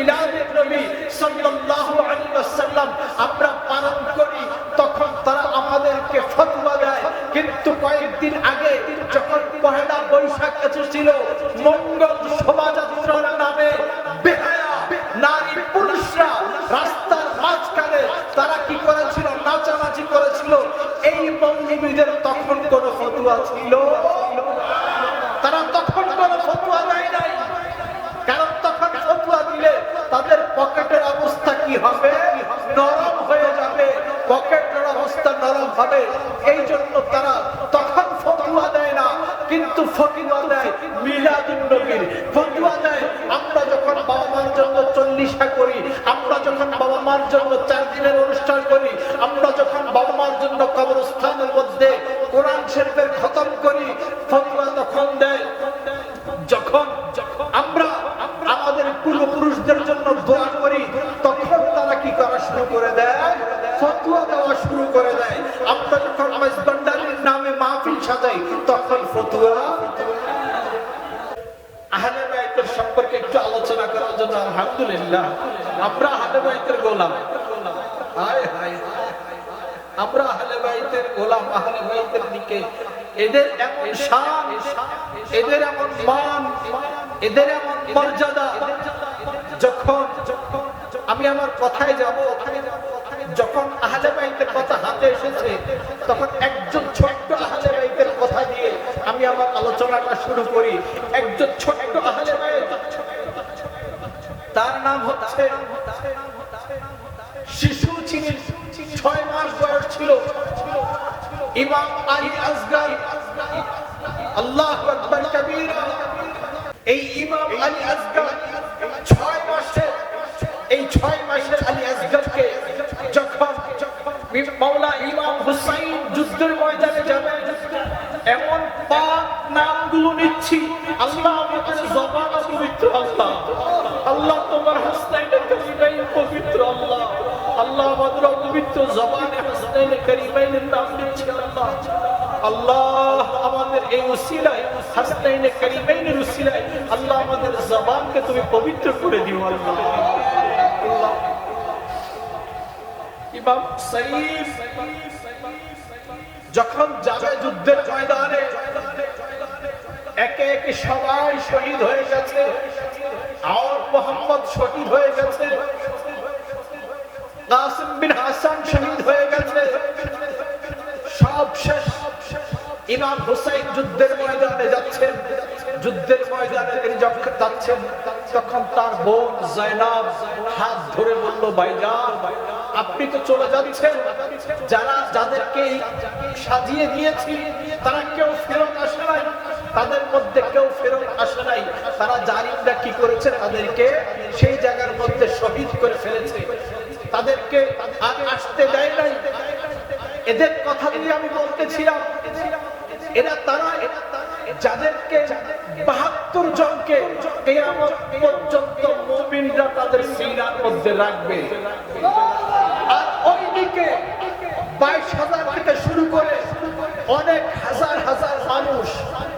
মিলাদের নবী সাল্লাল্লাহু আলাইহি ওয়াসাল্লাম আমরা পালন করি, তখন তারা আমাদেরকে ফতোয়া দেয়। কিন্তু কয়েকদিন আগে যখন পহেলা বৈশাখ এসেছিল, মঙ্গল শোভাযাত্রার নামে বেহায়া নারী পুরুষরা রাস্তার মাঝখানে তারা কি করেছিল? নাচানাচি করেছিল। এই মৌলবীদের তখন কোনো ফতোয়া ছিল? তারা তখন কোনো ফতোয়া দেয় নাই। কারণ তখন ফতোয়া দিলে তাদের পকেটের অবস্থা কি হবে? নরম হয়ে যাবে। পকেটের অবস্থা নরম হবে, এই জন্য তারা তখন ফতোয়া দেয় না। কিন্তু ফতোয়া দেয় মিলাদুন নবীর, ফতোয়া দেয় আমরা যখন বাবা মার জন্য 40 করি, আমরা যখন বাবা মার জন্য 4 দিনের অনুষ্ঠান করি, আমরা যখন বাবা মার জন্য কবরস্থানের মধ্যে কোরআন শরীফের খতম করি, ফতোয়া তখন দেয় যখন আমরা আমাদের পূর্বপুরুষদের জন্য দোয়া করি, তখন তারা কি করা শুরু করে দেয়? ফতোয়া দেওয়া শুরু করে দেয়। আমরা যখন মেজবান্ডারির নামে মাহফিল সাজাই, তখন ফতোয়া। আহলে বাইতের সম্পর্কে একটু আলোচনা করার জন্য আলহামদুলিল্লাহ আমরা আহলে বাইতের গোলাম। হায় হায়, আমরা আহলে বাইতের গোলাম, আহলে বাইতের দিকে এদের এমন শান, এদের এমন মান, এদের এমন মর্যাদা। যখন আমি আমার কথায় যাব, যখন আহলে বাইতের কথা হাতে এসেছে, তখন একজন ছোট্ট আহলে বাইতের কথা দিয়ে আমি আমার আলোচনাটা শুরু করি। একজন ছোট্ট আহলে বাইত, তার নাম হচ্ছে, শিশু ছিলেন, 6 মাস বয়স ছিল, ইমাম আলী আসগর। আল্লাহু আকবার কবীরা। এই ইমাম আলী আসগর 6 মাসের, এই 6 মাসের আলী আসগরকে যখন মাওলা ইমাম হুসাইন যুদ্ধের ময়দানে যাবেন, এমন পাক নামগুলো নিচ্ছি, আল্লাহ আমাদের জবান পবিত্র, আল্লাহ আল্লাহ তোমার হাসনাইনে কারিমাইন পবিত্র, আল্লাহ আল্লাহ আমাদের পবিত্র জবানে হাসনাইনে কারিমাইনের নাম নিচ্ছি, আল্লাহ আল্লাহ আমাদের এই উসিলায়, হাসনাইনে কারিমাইনের উসিলায় আল্লাহ আমাদের জবানকে তুমি পবিত্র করে দিও, আল্লাহ আল্লাহ। ইমাম সাইফ যখন যাবে যুদ্ধের ময়দানে, একে একে সবাই শহীদ হয়ে গেছে। আর মোহাম্মদ শহীদ হয়ে গেছে, কাসিম বিন হাসান শহীদ হয়ে গেছে, সব শেষ। ইমাম হুসাইন যুদ্ধের ময়দানে যাচ্ছেন। যুদ্ধের ময়দানে তিনি যখন যাচ্ছেন, তখন তার বোন জয়নাব হাত ধরে বলল, ভাইজান আপনি তো চলে যাচ্ছেন, যাদেরকে সাজিয়ে দিয়েছি তারা কেউ ফেরত আসে নাই, তাদের মধ্যে কেউ ফেরত আসে নাই। তারা জালিমরা কি করেছে? তাদেরকে সেই জায়গার মধ্যে শহীদ করে ফেলেছে, তাদেরকে আর আসতে দেয় নাই। এদের কথা দিয়ে আমি বলতেছিলাম, এরা তারা যাদেরকে 72 জনকে কিয়ামত পর্যন্ত মুমিনরা তাদের সিনার মধ্যে রাখবে। আর ওইদিকে 22,000 থেকে শুরু করে অনেক হাজার হাজার মানুষ,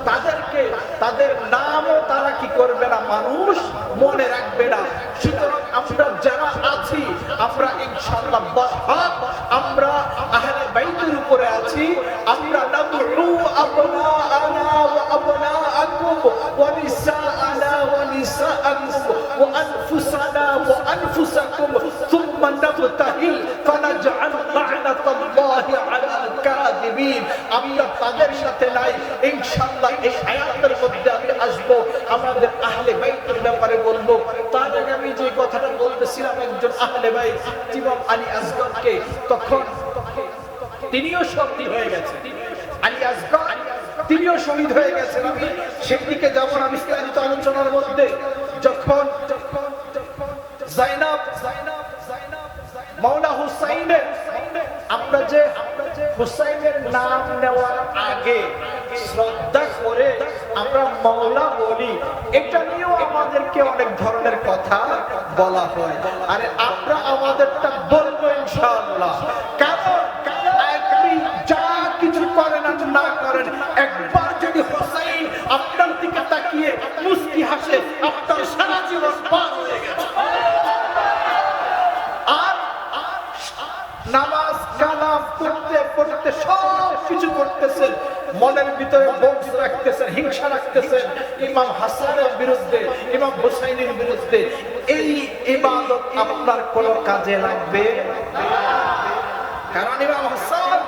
তাদেরকে তাদের নামও তারা কি করবে না, মানুষ মনে রাখবে না। সুতরাং আমরা যারা আছি, আমরা ইনশাআল্লাহ আমরা আহলে বাইতের উপরে আছি। আমরা নাদউ আবনাআনা ওয়া আবনাআকুম ওয়া নিসাআনা ওয়া নিসাআকুম ওয়া আনফুসানা ওয়া আনফুসাকুম সুম্মা নাবতাহিল ফানাজআল লা'নাতাল্লাহি আলাল কাযিবিন। আমরা তাদের সাথে নাই ইনশাআল্লাহ। এই আয়াতের মধ্যে আমি আসবো, আমাদের আহলে বাইতের ব্যাপারে বলবো। তার আগে আমি যে কথাটা বলতেছিলাম, একজন আহলে বাইত ইমাম আলী আসগরকে, তখন তিনিও শহীদ হয়ে গেছেন। আলী আসগর তিনিও শহীদ হয়ে গেছেন। আমি সেই দিকে যাব না বিস্তারিত আলোচনার মধ্যে। যখন জাইনাব মাওলা হুসাইনের, আমরা যে হুসাইনের নাম নেওয়ার আগে শ্রদ্ধা করে আমরা মাওলা বলি, এটা নিয়েও আমাদেরকে অনেক ধরনের কথা বলা হয়। আরে আমরা আমাদেরটা বলবো ইনশাআল্লাহ। কারণ আপনি যা কিছু করেন আর না করেন, একবার যদি হুসাইন আপনার দিকে তাকিয়ে মুস্কি হাসে, আপনার সারা জীবন পার হয়ে গেছে। করতে সব কিছু করতেছেন, মনের ভিতরে বক্স রাখতেছেন, হিংসা রাখতেছেন ইমাম হাসানের বিরুদ্ধে, ইমাম হুসাইনের বিরুদ্ধে। এই ইবাদত আপনার কোনো কাজে লাগবে না। কারণ ইমাম হাসান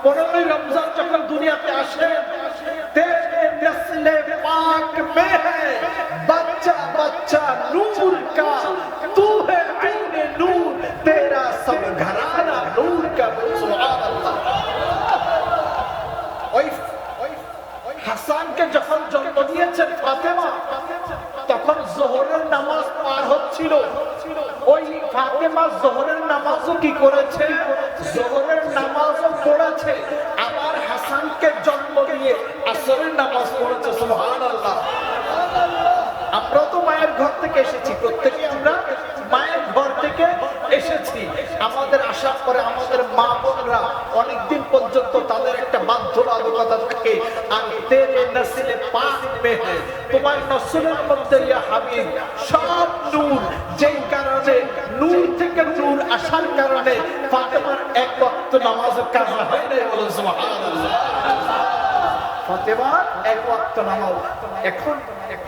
15ই রমজান যখন দুনিয়াতে আসেন, तेरे नस्ले पाक में है बच्चा बच्चा नूर का, तू है आईने नूर, तेरा सब घराना नूर का। सुभान अल्लाह। হাসানকে যখন জন্ম দিয়েছেন ফাতেমা, তখন যোহরের নামাজ পার হচ্ছিল। ওই ফাতেমা যোহরের নামাজও কি করেছে? যোহরের নামাজও পড়েছে, আবার হাসানকে জন্ম দিয়ে আসরের নামাজ পড়েছে। সুবহানাল্লাহ। আমরা তো মায়ের ঘর থেকে এসেছি, প্রত্যেকে আমরা মায়ের ঘর থেকে এসেছি। আমাদের আশা করে আমাদের মা বোনরা অনেকদিন পর্যন্ত তাদের একটা বাধ্যবাধকতা থাকে, আর তেরে নসলে পাক মে হ্যায়, তোমার নসলের মধ্যে ইয়া হাবিব সব নূর। যেই কারণে নূর থেকে নূর আসার কারণে ফাতেমার এক ওয়াক্ত নামাজের কাজা হয় না। বলুন সুবহানাল্লাহ। ফাতেমার এক ওয়াক্ত নামাজ। এখন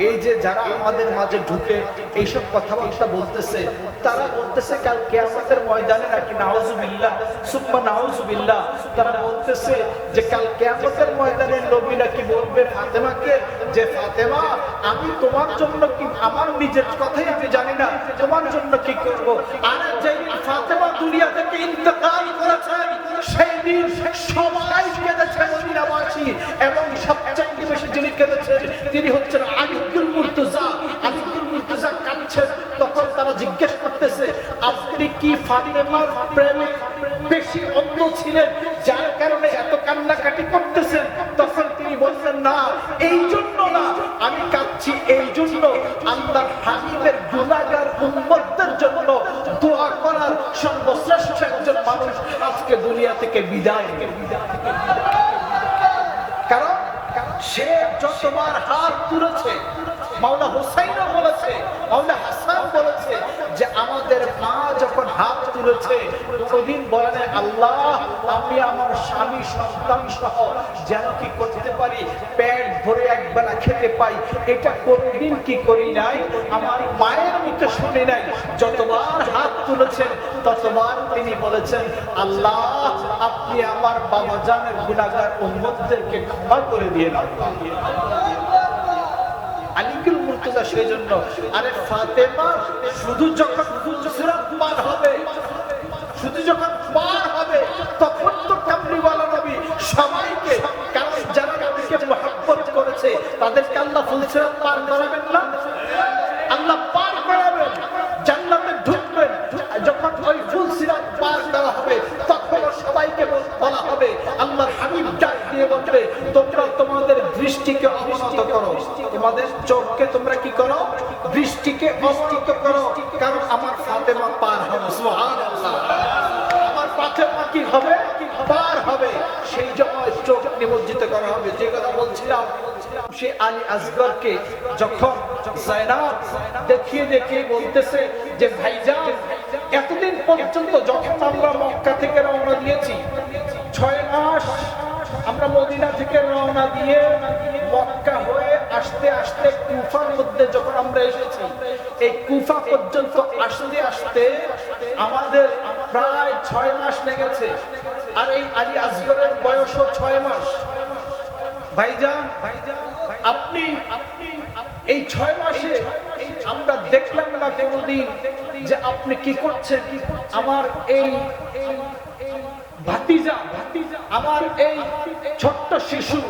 এই যে যারা আমাদের মাঝে ঢুকে এইসব কথাবার্তা বলতেছে, তারা বলতেছে কাল কিয়ামতের ময়দানে নাকি নাউজুবিল্লাহ সুম্মা নাউজুবিল্লাহ, তারা বলতেছে যে কাল কিয়ামতের ময়দানে নবী নাকি বলবেন ফাতেমাকে যে ফাতেমা, আমি তোমার জন্য কি, আমার নিজের কথাই আমি জানি না, তোমার জন্য কি করব। আর যেই ফাতেমা দুনিয়া থেকে ইন্তেকাল করেছেন, সেই দিন সবাই কেঁদেছে মদিনাবাসী, এবং সবচেয়ে বেশি যিনি কেঁদেছেন তিনি হচ্ছেন আলিকুল মুর্তজা। আলিকুল মুর্তজা কাঁদছেন। তখন তারা জিজ্ঞেস করতেছে, আপনি কি ফাতেমার প্রেমে বেশি অন্ধ ছিলেন যার কারণে এত কান্নাকাটি করতেছেন? তখন তিনি বললেন, না, এই জন্য না, আমি কাঁদছি এই জন্য আল্লাহর হাবিবের গুনাহগার উম্মতদের জন্য দোয়া করার সর্বশ্রেষ্ঠ একজন মানুষ আজকে দুনিয়া থেকে বিদায়। কারণ সে যতবার হাত তুলেছে, মাওলা হুসাইনও বলেছে, মাওলা হাসান বলেছে যে আমাদের মা যখন হাত তুলেছে কোনদিন বলে না আল্লাহ আমি আমার স্বামী সন্তান সহ যেন কি করতে পারি, পেট ভরে একবেলা খেতে পাই, এটা কোনদিন কি করি নাই, আমার মায়ের মুখে শুনি নাই। যতবার হাত তুলেছেন ততবার তিনি বলেছেন আল্লাহ আপনি আমার বাবা জানের গুনাহগার উম্মতদেরকে ক্ষমা করে দিয়ে দাও। আলিকুল মুর্তজা সেই জন্য। আরে ফাতেমা শুধু যখন ফুলসিরাত পার হবে, শুধু যখন পার হবে তখন তো কামলিওয়ালা নবী সবাইকে, কারণ যারা নবীকে মহব্বত করেছে তাদেরকে আল্লাহ ফুলসিরাত পার করাবেন না? আল্লাহ পার করাবেন, জান্নাতে ঢুকবেন। যখন ওই ফুলসিরাত পার করা হবে তখন সবাইকে বলা হবে, আল্লাহর হাবিব ডাক দিয়ে বলবে তোমরা তোমাদের দৃষ্টিকে অবনত করো, তোমাদের চোখকে তোমরা কি করো, দৃষ্টিকে অবনত করো, কারণ আমার ফাতেমা পার হবে। সুবহানাল্লাহ। আমার ফাতেমা কি হবে, পার হবে। সেই সময় চোখ নিমজ্জিত করা হবে। যে কথা বলছিলাম, সে আলী আসগরকে যখন যায়নাব দেখিয়ে দেখিয়ে বলতেছে যে ভাইজান এতদিন পর্যন্ত যখন আমরা মক্কা থেকে রওনা দিয়েছি, 6 মাস আমরা মদিনা থেকে রওনা দিয়ে মক্কা হয়ে আসতে আসতে কুফার মধ্যে যখন আমরা এসেছি, এই কুফা পর্যন্ত আসতে আসতে আমাদের প্রায় 6 মাস লেগেছে। আর এই আলী আসগরের বয়সও 6 মাস। ভাইজান আপনি এই 6 মাসে আমরা দেখলাম না কোনদিন যে আপনি কি করছেন। আমার এই ভাতিজা, আমার এই ছোট্ট শিশু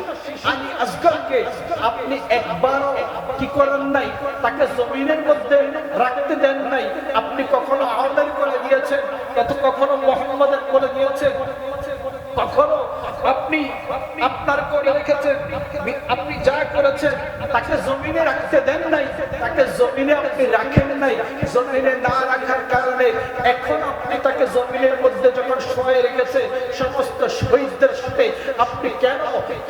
আলী আসগরকে আপনি একবারও কি করেন নাই, তাকে জমিনের মধ্যে রাখতে দেন নাই। আপনি কখনো আওয়ামের করে দিয়েছেন, কখনো মোহাম্মদের করে দিয়েছেন, কখনো আপনি আপনার করে রেখেছেন। আপনি যা করেছেন তাকে জমিনে রাখতে দেন নাই, তাকে জমিনে আপনি রাখেন নাই। জমিনে না রাখার কারণে এখন আপনি তাকে জমিনের মধ্যে যখন শোয়ে রেখেছে সমস্ত শহীদদের সাথে, আপনি কেন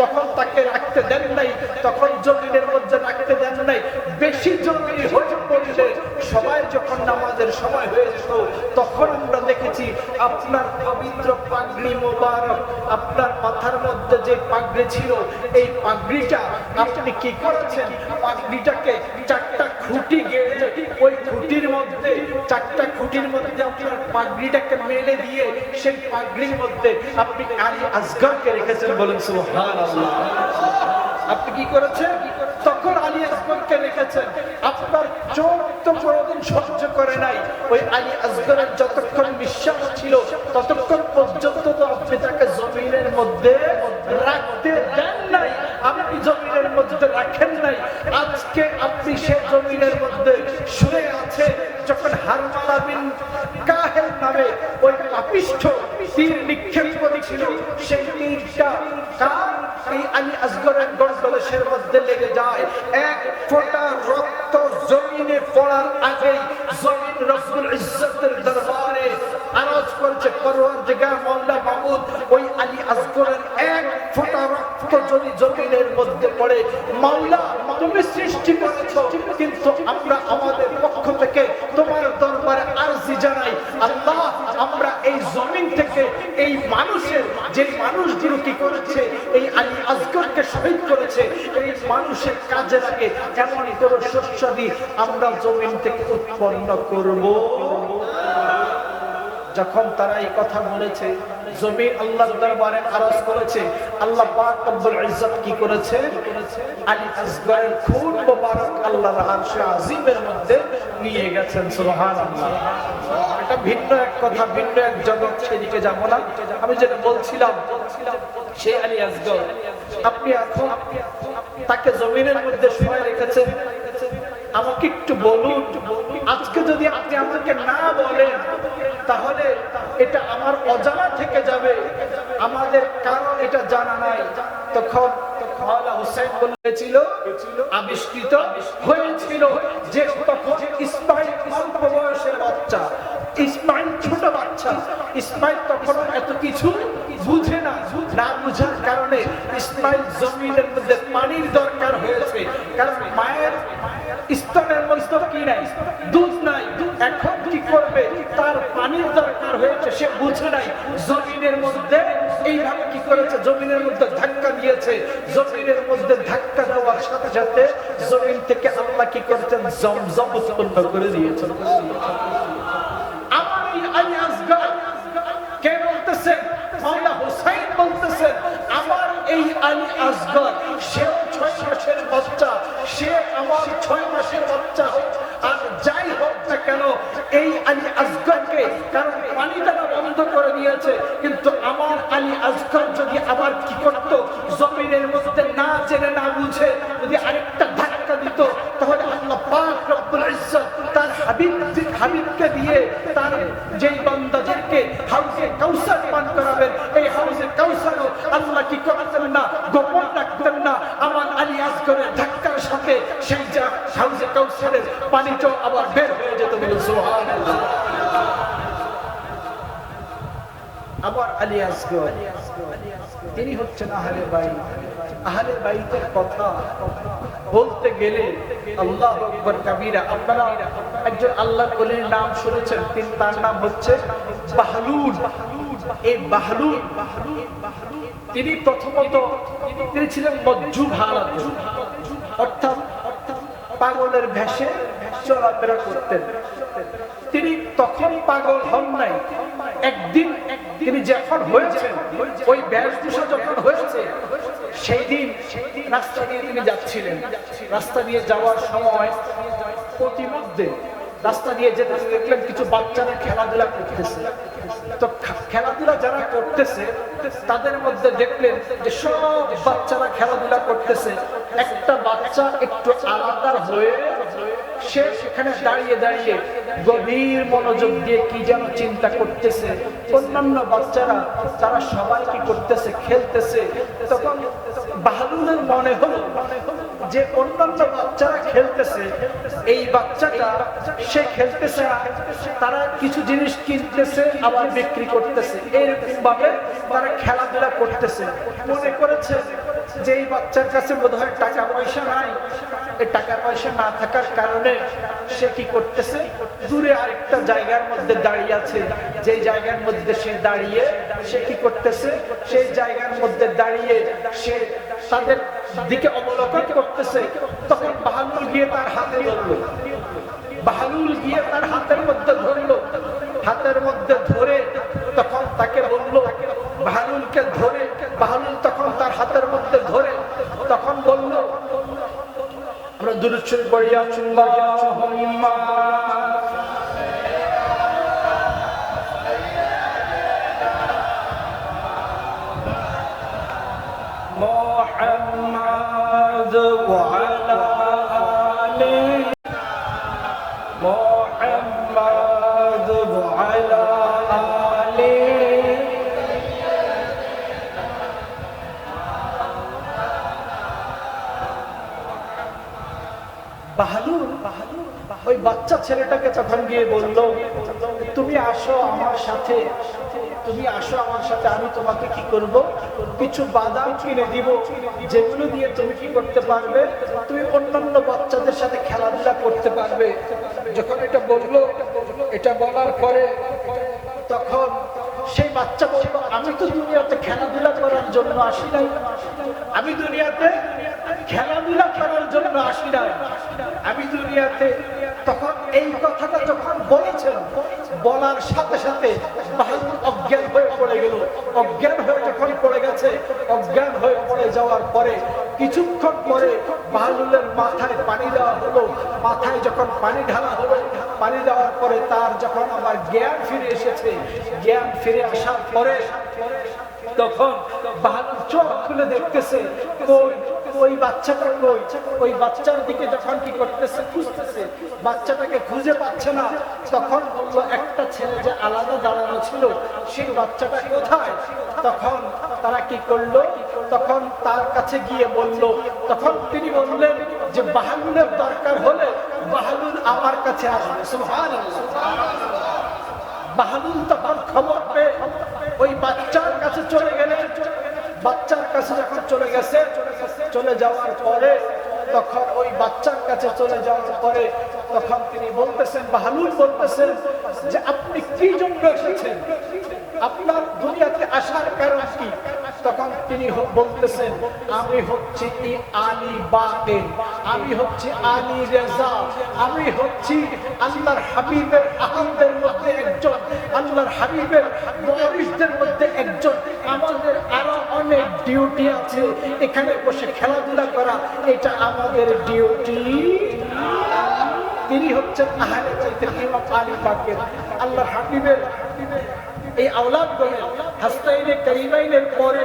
তখন তাকে রাখতে দেন নাই, তখন জমিনের মধ্যে রাখতে দেন নাই? বেশি জরুরি হয়ে করলে সবাই যখন নামাজের সময় হয়ে যেত, তখন আমরা দেখেছি আপনার পবিত্র পাগড়ি মোবারক, আপনার মাথার মধ্যে যে পাগড়ি ছিল, এই পাগড়িটা আপনি কি করেছেন, পাগড়িটাকে চারটা খুঁটি গেড়ে ওই খুঁটির মধ্যে, চারটা খুঁটির মধ্যে আপনার পাগড়িটাকে মেলে দিয়ে সেই পাগড়ির মধ্যে আপনি আলী আসগরকে রেখেছেন। বলেন সুবহানাল্লাহ। আপনি কি করেছেন? তখন আলী আসগরকে রেখেছেন। আপনার চোখ তো কোনদিন সহ্য করে নাই ওই আলী আসগরের যতক্ষণ নিঃশ্বাস ছিল ততক্ষণ পর্যন্ত তো আপনি তাকে জমিনের মধ্যে রাখতে দেন নাই, আপনি জমিনের মধ্যে রাখেন নাই। আজকে আপনি সে জমিনের মধ্যে শুয়ে আছে। যখন হারমালা বিন কাহেল নামে ওই পাপিষ্ঠ তীর নিক্ষেপ করেছিল, সেই তীরটা কার এই আলী আসগরের গলদেশের মধ্যে লেগে যায়। এক ফোঁটা রক্ত জমিনে পড়ার আগেই জমিন রব্বুল ইজ্জতের দরবারে আরজ করছে, পরওয়ারদিগার মাওলা মাবুদ, ওই আলী আসগরের এক ফোঁটা রক্ত যদি জমিনের মধ্যে পড়ে, মাওলা তুমি সৃষ্টি করেছো, কিন্তু আমরা আমাদের পক্ষ থেকে তোমার দরবারে আরজি জানাই, আল্লাহ আমরা এই জমিন থেকে এই মানুষের, যে মানুষগুলো কি করেছে এই আলী আসগরকে শহীদ করেছে, এই মানুষের কাজের আগে এমন করে শস্যাদি আমরা জমিন থেকে উৎপন্ন করব। যখন তারা এই কথা বলেছে, জমিন আল্লাহর দরবারে আরজ করেছে, আল্লাহ পাক রব্বুল ইজ্জত কি করেছে, আলী আসগরের খুন মোবারক আল্লাহর আরশে আজিমের মধ্যে নিয়ে গেছেন। সুবহানাল্লাহ। এটা ভিন্ন এক কথা, ভিন্ন এক জগৎ, সেদিকে যাব না। আমি যেটা বলছিলাম, সেই আলী আসগর আপনি এখন তাকে জমিনের মধ্যে শুয়ে রেখেছেন। আমাকে একটু বলুন, আজকে যদি আপনি আমাকে না বলেন তাহলে এটা আমার অজানা থেকে যাবে, আমাদের কারণ এটা জানা নাই। তখন মাওলা হোসেন বলেছিল, আবিষ্কৃত হয়েছিল যে তখন ইসমাইল অল্প বয়সের বাচ্চা, ইসমাইল ছোট বাচ্চা, ইসমাইল তখন এত কিছু বুঝে না, না বুঝার কারণে ইসমাইল জমিনের মধ্যে পানির দরকার হয়েছে, কারণ মায়ের স্তনের মধ্যে কি নাই, দুধ নাই, এখন কি করবে, তার পানির দরকার হয়েছে, সে বুঝে নাই। জমিনের মধ্যে এইভাবে কি করেছে, জমিনের মধ্যে ধাক্কা দিয়েছে, জমিনের মধ্যে ধাক্কা দেওয়ার সাথে সাথে জমিন থেকে আল্লাহ কি করেছেন, জমজম উৎপন্ন করে দিয়েছেন। আমার এই আলী আসগর কে বলতেছে, মাওলা হোসেন বলতেছেন, আমার এই আলী আসগর, সেও 6 মাসের বাচ্চা, সে আমার 6 মাসের বাচ্চা হোক, আর যাই হোক না কেন, এই আলী আসগরকে, কারণ পানি দ্বারা বন্ধ করে দিয়েছে, কিন্তু আমার আলী আসগর যদি আবার কি করতো, জমিনের মধ্যে না জেনে না বুঝে যদি আরেকটা ধাক্কা দিত, তাহলে আল্লাহ পাক রব্বুল ইজ্জত তার হাবিবকে দিয়ে তার যেই বান্দাদেরকে হাউজে কাউসার পান করাবেন, এই হাউজে কাউসারও আল্লাহ কি করতেন না, গোপন রাখতেন না। আমার আলী আসগরের ধাক্কার সাথে সেই যা হাউজে কাউসারের পানিটাও আবার বের হয়ে যেত। বলে সুবহানাল্লাহ। আবার আলী আসগর তিনি হচ্ছেন আহলে বাইত। আহলে বাইতের কথা বলতে গেলে আল্লাহু আকবার কাবীরা। আপনারা একজন আল্লাহর ওলির নাম শুনেছেন, তার নাম হচ্ছে বাহলুল। এই বাহলুল তিনি প্রথমত তিনি ছিলেন মজ্জুব হালাত, অর্থাৎ পাগলের ভেষে চলাফেরা করতেন। তিনি তখন পাগল হন নাই, একদিন তিনি যখন হয়েছেন, ওই বেশভূষা যখন হয়েছে, সেই দিন রাস্তা দিয়ে তিনি যাচ্ছিলেন। রাস্তা দিয়ে যাওয়ার সময় প্রতিমধ্যে রাস্তা দিয়ে যেতে দেখলেন কিছু বাচ্চারা খেলাধুলা করতেছে। তো খেলাধুলা যারা করতেছে তাদের মধ্যে দেখলেন যে সব বাচ্চারা খেলাধুলা করতেছে, একটা বাচ্চা একটু আলাদা হয়ে সে সেখানে দাঁড়িয়ে দাঁড়িয়ে গভীর মনোযোগ দিয়ে কি যেন চিন্তা করতেছে। অন্যান্য বাচ্চারা তারা সবাই কি করতেছে, খেলতেছে। তখন বাহলুলের মনে হলো যে অন্যান্য বাচ্চারা খেলতেছে, এই বাচ্চাটা সে খেলতেছে না, তারা কিছু জিনিস কিনতেছে আবার বিক্রি করতেছে, এরকম ভাবে তারা খেলাধুলা করতেছে। মনে করেছে যে এই বাচ্চার কাছে বোধহয় টাকা পয়সা নাই, এই টাকা পয়সা না থাকার কারণে সে কি করতেছে, দূরে আরেকটা জায়গার মধ্যে দাঁড়িয়ে আছে, যে জায়গার মধ্যে সে দাঁড়িয়ে সে কি করতেছে, সেই জায়গার মধ্যে দাঁড়িয়ে সে তাদের দিকে অবলোকন করতেছে। তখন বাহলুল গিয়ে তার হাতে ধরলো, বাহলুল গিয়ে তার হাতের মধ্যে ধরলো, হাতের মধ্যে ধরে তখন তাকে বললো, বাহলুলকে ধরে, বাহলুল তখন তার হাতের মধ্যে ধরে তখন বলল, আমরা দুরূদ শরীফ পড়ি, আল্লাহুম্মা মুহাম্মাদ ওয়া আলা আলি মুহাম্মাদ ওয়া আলা আলি। বাহলুল ওই বাচ্চা ছেলেটাকে তখন গিয়ে বলল, তুমি আসো আমার সাথে, তুমি আসো আমার সাথে, আমি তোমাকে কি করব, কিছু বাদাম কিনে দিব, যেগুলো দিয়ে তুমি কি করতে পারবে, তুমি অন্যান্য বাচ্চাদের সাথে খেলাধুলা করতে পারবে। যখন এটা বললো, এটা বলার পরে তখন সেই বাচ্চা বলল, আমি তো দুনিয়াতে খেলাধুলা করার জন্য আসি নাই, আমি দুনিয়াতে খেলাধুলা করার জন্য আসি নাই, আমি দুনিয়াতে। তখন এই কথাটা যখন বলেছেন, বলার সাথে সাথে বাহলুল অজ্ঞান হয়ে পড়ে গেল। অজ্ঞান হয়ে যখন পড়ে গেছে, অজ্ঞান হয়ে পড়ে যাওয়ার পরে কিছুক্ষণ পরে বাহলুলের মাথায় পানি দেওয়া হলো। মাথায় যখন পানি ঢালা হলো, পানি দেওয়ার পরে তার যখন আমার জ্ঞান ফিরে এসেছে, জ্ঞান ফিরে আসার পরে তখন বাহলুল চোখ খুলে দেখতেছে ওই বাচ্চাটা কই, ওই বাচ্চার দিকে যখন কি করতেছে, খুঁজতেছে, বাচ্চাটাকে খুঁজে পাচ্ছে না। তখন বললো, একটা ছেলে যে আলাদা দাঁড়ানো ছিল, সেই বাচ্চাটা কোথায়? তখন তারা কি করলো, তখন তার কাছে গিয়ে বলল, তখন তিনি বললেন যে বাহলুলের দরকার হলে বাহলুল আমার কাছে আসবে। সুবহানাল্লাহ। বাহলুল তখন খবর পেয়ে ওই বাচ্চার কাছে চলে গেলেন। বাচ্চার কাছে যখন চলে গেছে, চলে যাওয়ার পরে তখন ওই বাচ্চার কাছে চলে যাওয়ার পরে তখন তিনি বলতেছেন, বাহলুল বলতেছেন যে আপনি কি জন্য এসেছেন, আপনার দুনিয়াতে আসার কারণ কি? তখন তিনি বলতেছেন, আমি হচ্ছি আলী বাকের, আমি হচ্ছি আলী রেজা, আমি হচ্ছি আল্লাহর হাবিবের আহমদের মধ্যে একজন, আল্লাহর হাবিবের ওয়ারিসদের মধ্যে একজন। আমাদের আরো অনেক ডিউটি আছে, এখানে বসে খেলাধুলা করা এটা আমাদের ডিউটি। তিনি হচ্ছেন আহলে বাইতের ইমাম আলী বাকের, আল্লাহর হাবিবের এই আওলাদগণের হাসনাইনে কারিমাইনের পরে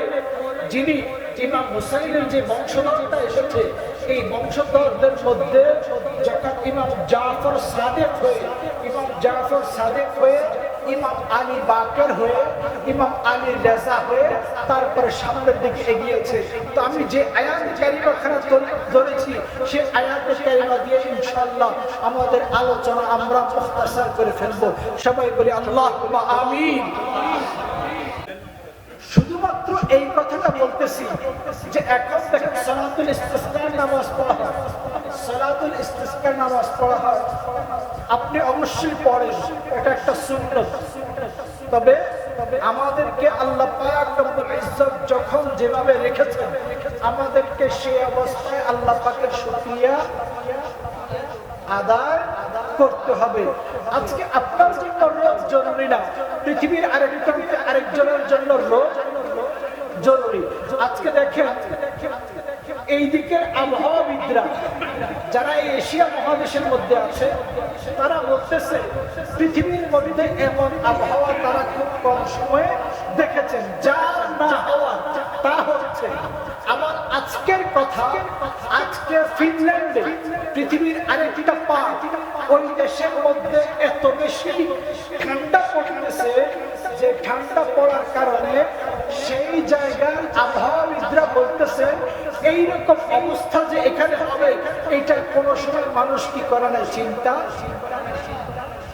যিনি ইমাম হুসাইনের যে বংশধরটা এসেছে, এই বংশধরদের মধ্যে যখন ইমাম জাফর সাদেক হয়ে, ইমাম জাফর সাদেক হয়ে ইমাম আলী বাকের হয়ে, ইমাম আলী রেজা হয়ে তারপরে সামনের দিকে এগিয়েছে। তো আমি যে আয়াত কারিমাখানা ধরেছি, সেই আয়াত কারিমা দিয়ে ইনশাআল্লাহ আমাদের আলোচনা আমরা মুখতাসার করে ফেলবো। সবাই বলি আল্লাহুম্মা আমিন। শুধুমাত্র এই কথাটা বলতেছি যে এখন দেখেন সালাতুল ইস্তিসকার নামাজ পড়া হয়, সালাতুল ইস্তিসকার নামাজ পড়া হয়, আপনি অবশ্যই পড়েন, এটা একটা সুন্নাত। তবে আমাদেরকে আল্লাহ পাক রব্বুল ইজ্জত যখন যেভাবে রেখেছেন, আমাদেরকে সেই অবস্থায় আল্লাহ পাকের শুকরিয়া আদায় করতে হবে। আজকে আপনার জন্য রোজ জরুরি না, পৃথিবীর আরেকজনের জন্য রোজ জরুরি। আজকে দেখেন এই দিকের আবহাওয়াবিদরা যারা এই এশিয়া মহাদেশের মধ্যে আছে, তারা বলতেছে পৃথিবীর মধ্যে এমন আবহাওয়া তারা খুব কম সময়ে দেখেছেন। যা না হওয়ার তা হচ্ছে। আমার আজকের কথা, আজকে ফিনল্যান্ডে পৃথিবীর আরেকটা পার্ট, ওই দেশের মধ্যে এত বেশি ঠান্ডা পড়তেছে যে ঠান্ডা পড়ার কারণে সেই জায়গার আবহাওয়াবিদরা বলতেছেন রকম অবস্থা যে এখানে হবে এটা কোনো সময় মানুষ কি করে না চিন্তা।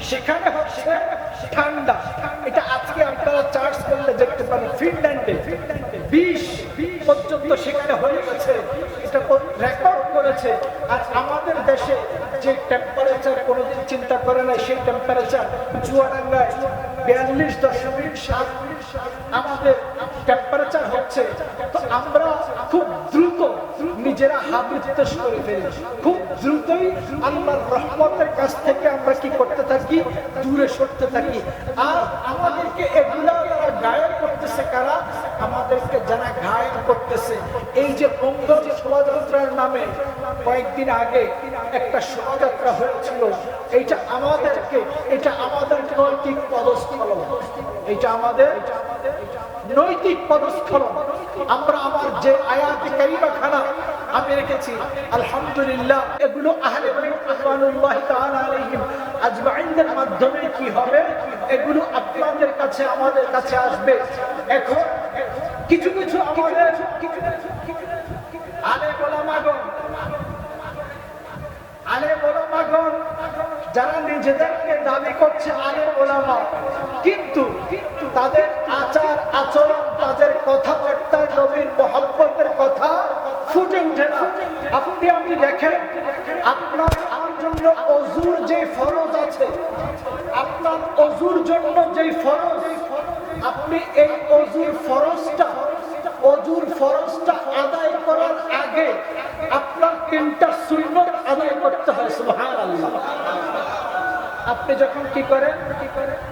সেখানে হচ্ছে ঠান্ডা। এটা আজকে আপনারা চার্জ করলে দেখতে পারেন ফিনল্যান্ডে 20 পর্যন্ত সেখানে হয়ে গেছে, এটা রেকর্ড করেছে। আর আমাদের দেশে যে টেম্পারেচার কোনোদিন চিন্তা করে না সেই টেম্পারেচার চুয়াডাঙ্গায় 42.7 আমাদের টেম্পারেচার হচ্ছে। তো আমরা খুব দ্রুত নিজেরা হাবিত্তেশ করে ফেলি, খুব দ্রুতই আল্লাহর রহমতের কাছ থেকে আমরা কি করতে থাকি, দূরে সরতে থাকি। আর আমাদেরকে এগুলা যারা গায়েব করতেছে কারা, আমাদেরকে যারা গায়েব করতেছে। এই যে মঙ্গল শোভাযাত্রার নামে কয়েকদিন আগে একটা শোভাযাত্রা হয়েছিল, এটা আমাদের নৈতিক পদস্খলন, এটা আমাদের নৈতিক পদস্খলন। আমরা আমার যে আয়াতে কারিমা খানা আমি রেখেছি আলহামদুলিল্লাহ, এগুলো আহলে বাইত রাদিয়াল্লাহু তাআলা আলাইহিম আজমাইনদের মাধ্যমে কি হবে, এগুলো আপনাদের কাছে আমাদের কাছে আসবে। এখন কিছু কিছু আমাদের আলেম ওলামাগণ যারা নিজেদেরকে দাবি করছে আলেম ওলামা, কিন্তু তাদের আচার আচরণ, তাদের কথাবার্তায় নবীর মহব্বতের কথা ফুটে ওঠে না। আপনি দেখেন, আপনার আমার জন্য ওযুর যে ফরজ আছে, আপনার ওযুর জন্য যে ফরজ, আপনি এই ওযুর ফরজটা আদায় করার আগে আপনার 3টা সুন্নাত আদায় করতে হয়। সুবহানাল্লাহ। আপনি যখন কি করেন,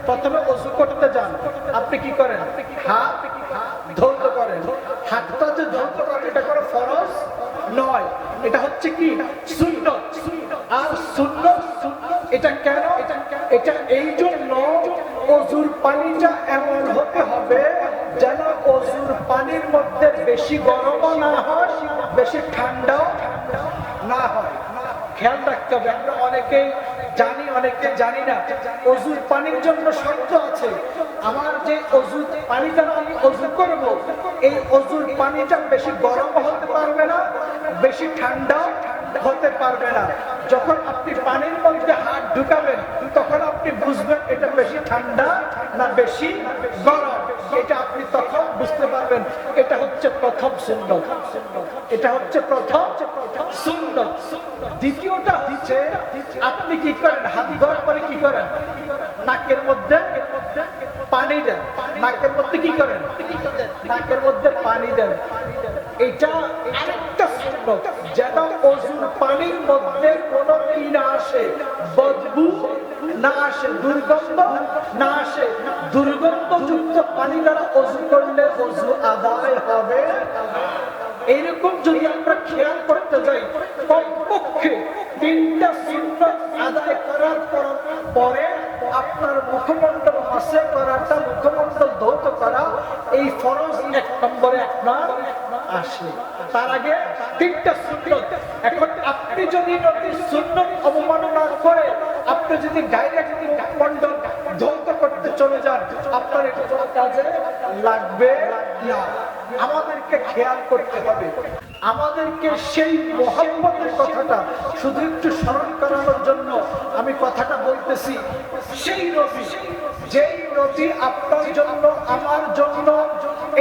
প্রথমে ওযু করতে যান, আপনি কি করেন, হাত ধৌত করেন। হাতটা যে ধৌত করেন এটা কোনো ফরজ নয়, এটা হচ্ছে কি সুন্নাত। আর সুন্নাত এটা কেন, এটা এই জন্য ওযুর পানিটা এমন হতে হবে যেন ওযুর পানির মধ্যে বেশি গরমও না হয়, বেশি ঠান্ডাও না হয়। খেয়াল রাখতে হবে। আমরা অনেকেই জানি, অনেকে জানি না। ওযুর পানির জন্য শর্ত আছে। আমার যে ওযুর পানিটা আমি ওযু করব, এই ওযুর পানিটা বেশি গরম হতে পারবে না, বেশি ঠান্ডাও হতে পারবে না। যখন আপনি পানির মধ্যে হাত ঢুকাবেন তখন আপনি বুঝবেন এটা বেশি ঠান্ডা না বেশি গরম, এটা আপনি তখন বুঝতে পারবেন। এটা হচ্ছে প্রথম সুন্নাত, এটা হচ্ছে প্রথম সুন্নাত। দ্বিতীয়টা হচ্ছে আপনি কি করেন, হাত ধোয়ার পরে কি করেন, নাকের মধ্যে পানি দেন। নাকের মধ্যে কি করেন, নাকের মধ্যে পানি দেন। এটা আরেকটা সুন্নাত, যেন ওযুর পানির মধ্যে কোনো কি না আসে, বদবু না আসে, দুর্গন্ধ না আসে। দুর্গন্ধযুক্ত পানি দ্বারা ওযু করলে ওযু আদায় হবে। এইরকম যদি আমরা খেয়াল করতে যাই, কমপক্ষে 3টা সুন্নাত আদায় করার পরে আপনার মুখমণ্ডল মাসে করাটা, মুখমণ্ডল ধৌত করা, এই ফরজ 1 নম্বরে আপনার আসে। তার আগে 3টা সুন্নাত। এখন আপনি যদি নবীর সুন্নাত অবমাননা করে আপনি যদি ডাইরেক্ট মুখমণ্ডল ধৌত করতে চলে যান, আপনার এটা কোনো কাজে লাগবে না। আমাদেরকে খেয়াল করতে হবে। আমাদেরকে সেই মহব্বতের কথাটা শুধু একটু স্মরণ করানোর জন্য আমি কথাটা বলতেছি। সেই নবী, যেই নবী আপনার জন্য আমার জন্য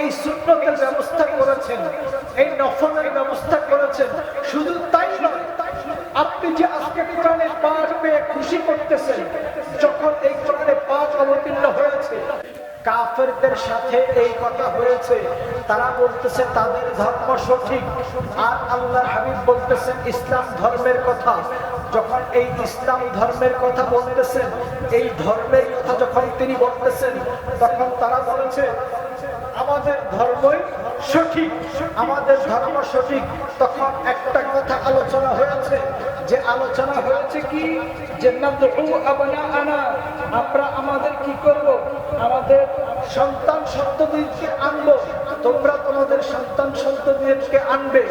এই সুন্নতের ব্যবস্থা করেছেন, এই নফলের ব্যবস্থা করেছেন, শুধু তাই নয়, আপনি যে আজকে কোরআনে পাক পেয়ে খুশি করতেছেন, যখন এই কোরআনে পাক অবতীর্ণ হয়েছে, কাফেরদের সাথে এই কথা হয়েছে, তারা বলতেছে তাদের ধর্ম সঠিক, আর আল্লাহর হাবিব বলতেছেন ইসলাম ধর্মের কথা। যখন এই ইসলাম ধর্মের কথা বলতেছেন, এই ধর্মের কথা যখন তিনি বলতেছেন, তখন তারা বলেছে আমাদের ধর্মই সঠিক, আমাদের ধর্ম সঠিক। তখন একটা কথা আলোচনা হয়েছে, যে আলোচনা হয়েছে কি, যে নাদউ আবনাআনা, আমরা আমাদের কি করব, আমাদের সন্তান সন্ততিকে আনবো, তোমরা তোমাদের সন্তান সন্ততিকে আনবে,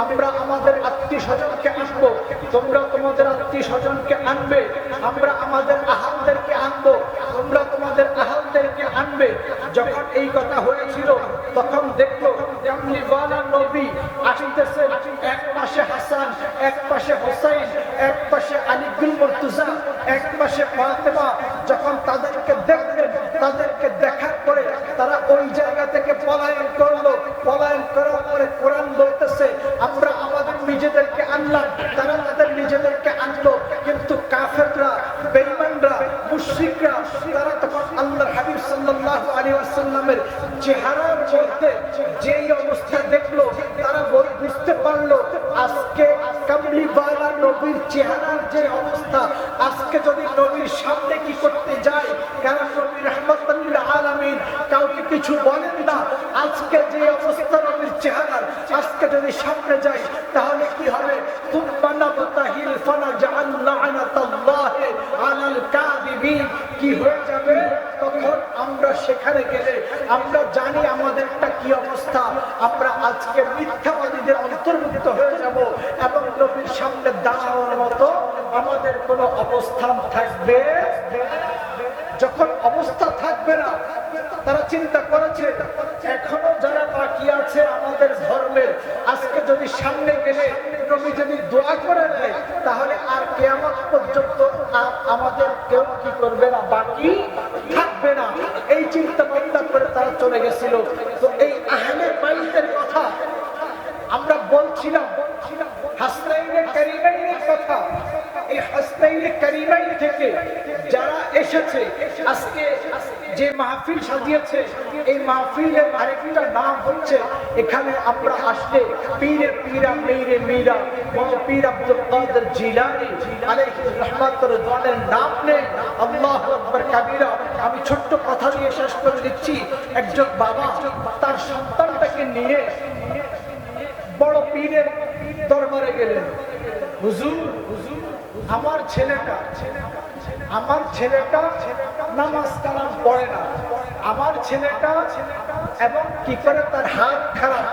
আমরা আমাদের আত্মীয় স্বজনকে আনবো, তোমরা তোমাদের আত্মীয় স্বজনকে আনবে, আমরা আমাদের আহালদেরকে আনবো, তোমরা তোমাদের আহালদেরকে আনবে। যখন এই কথা হয়েছিল তখন দেখলো কামলিওয়ালা নবী আসতেছে, এক হাসান, এক পাশে হোসেন, এক পাশে আলী বিন মুর্তজা, এক পাশে ফাতেমা। যখন তাদেরকে দেখলেন, তাদেরকে দেখার পরে তারা ওই জায়গা থেকে পলায়ন করলো। পলায়ন করার পরে কোরআন বলতেছে আমরা আমাদের নিজেদেরকে আনলাম, তারা তাদের নিজেদেরকে আনলো। কিন্তু কাফেররা, বেঈমানরা, মুশরিকরা তারা তখন আল্লাহর হাবিব সাল্লাল্লাহু আলাইহি ওয়াসাল্লামের চেহারার মধ্যে যেই অবস্থা দেখলো, তারা বুঝতে পারলো আজকে কামলিওয়ালা নবীর চেহারার যে অবস্থা, আজকে যদি নবীর সামনে কি করতে যায়, কারণ নবী রাহমাতুল লিল আলামিন কাউকে কিছু বলেন না। আজকে যে অবস্থা নবীর চেহারার, আজকে যদি সামনে যাই তাহলে কি হবে? তুম্মা নাবতাহিল ফানাজআল লা'নাতাল্লাহি আলাল কাযিবিন। কি হয়ে যাবে? তখন আমরা সেখানে গেলে আমরা জানি আমাদেরটা কি অবস্থা। আমরা আজকে মিথ্যাবাদীদের অন্তর্ভুক্ত হয়ে যাব এবং নবীর সামনে দাঁড়ানোর মতো আমাদের কোনো অবস্থান থাকবে। যখন অবস্থা থাকবে না, তারা চিন্তা করেছে এখনো যারা বাকি আছে আমাদের ধর্মের, আজকে যদি সামনে গেলে নবী যদি দোয়া করে দেয় তাহলে আর কিয়ামত পর্যন্ত আমাদের কেউ কি করবে না, বাকি থাকবে না। এই চিন্তা ভাবনা করে তারা চলে গেছিল। তো এই আহলে বাইতের কথা আমরা বলছিলাম, হাসনাইনে কারিমাইনের কথা। এই হাসনাইনে কারিমাইন থেকে যারা এসেছে, আজকে যে মাহফিল সাজিয়েছে, এই মাহফিলের আরেকটা নাম হচ্ছে, এখানে আমরা আসলে পীরে পীরা মেরে মীরা পীর আব্দুল কাদের জিলানী আলাইহির রহমাতুর দোয়ানের নাম নেই। আল্লাহু আকবার কাবীরা। আমি ছোট্ট কথা দিয়ে শেষ করে দিচ্ছি। একজন বাবা তার সন্তানটাকে নিয়ে বড় পীরের দরবারে গেলেন। হুজুর, আমার ছেলেটা নামাজ কালাম পড়ে না, আমার ছেলেটা এবং কি করে তার হাত খারাপ,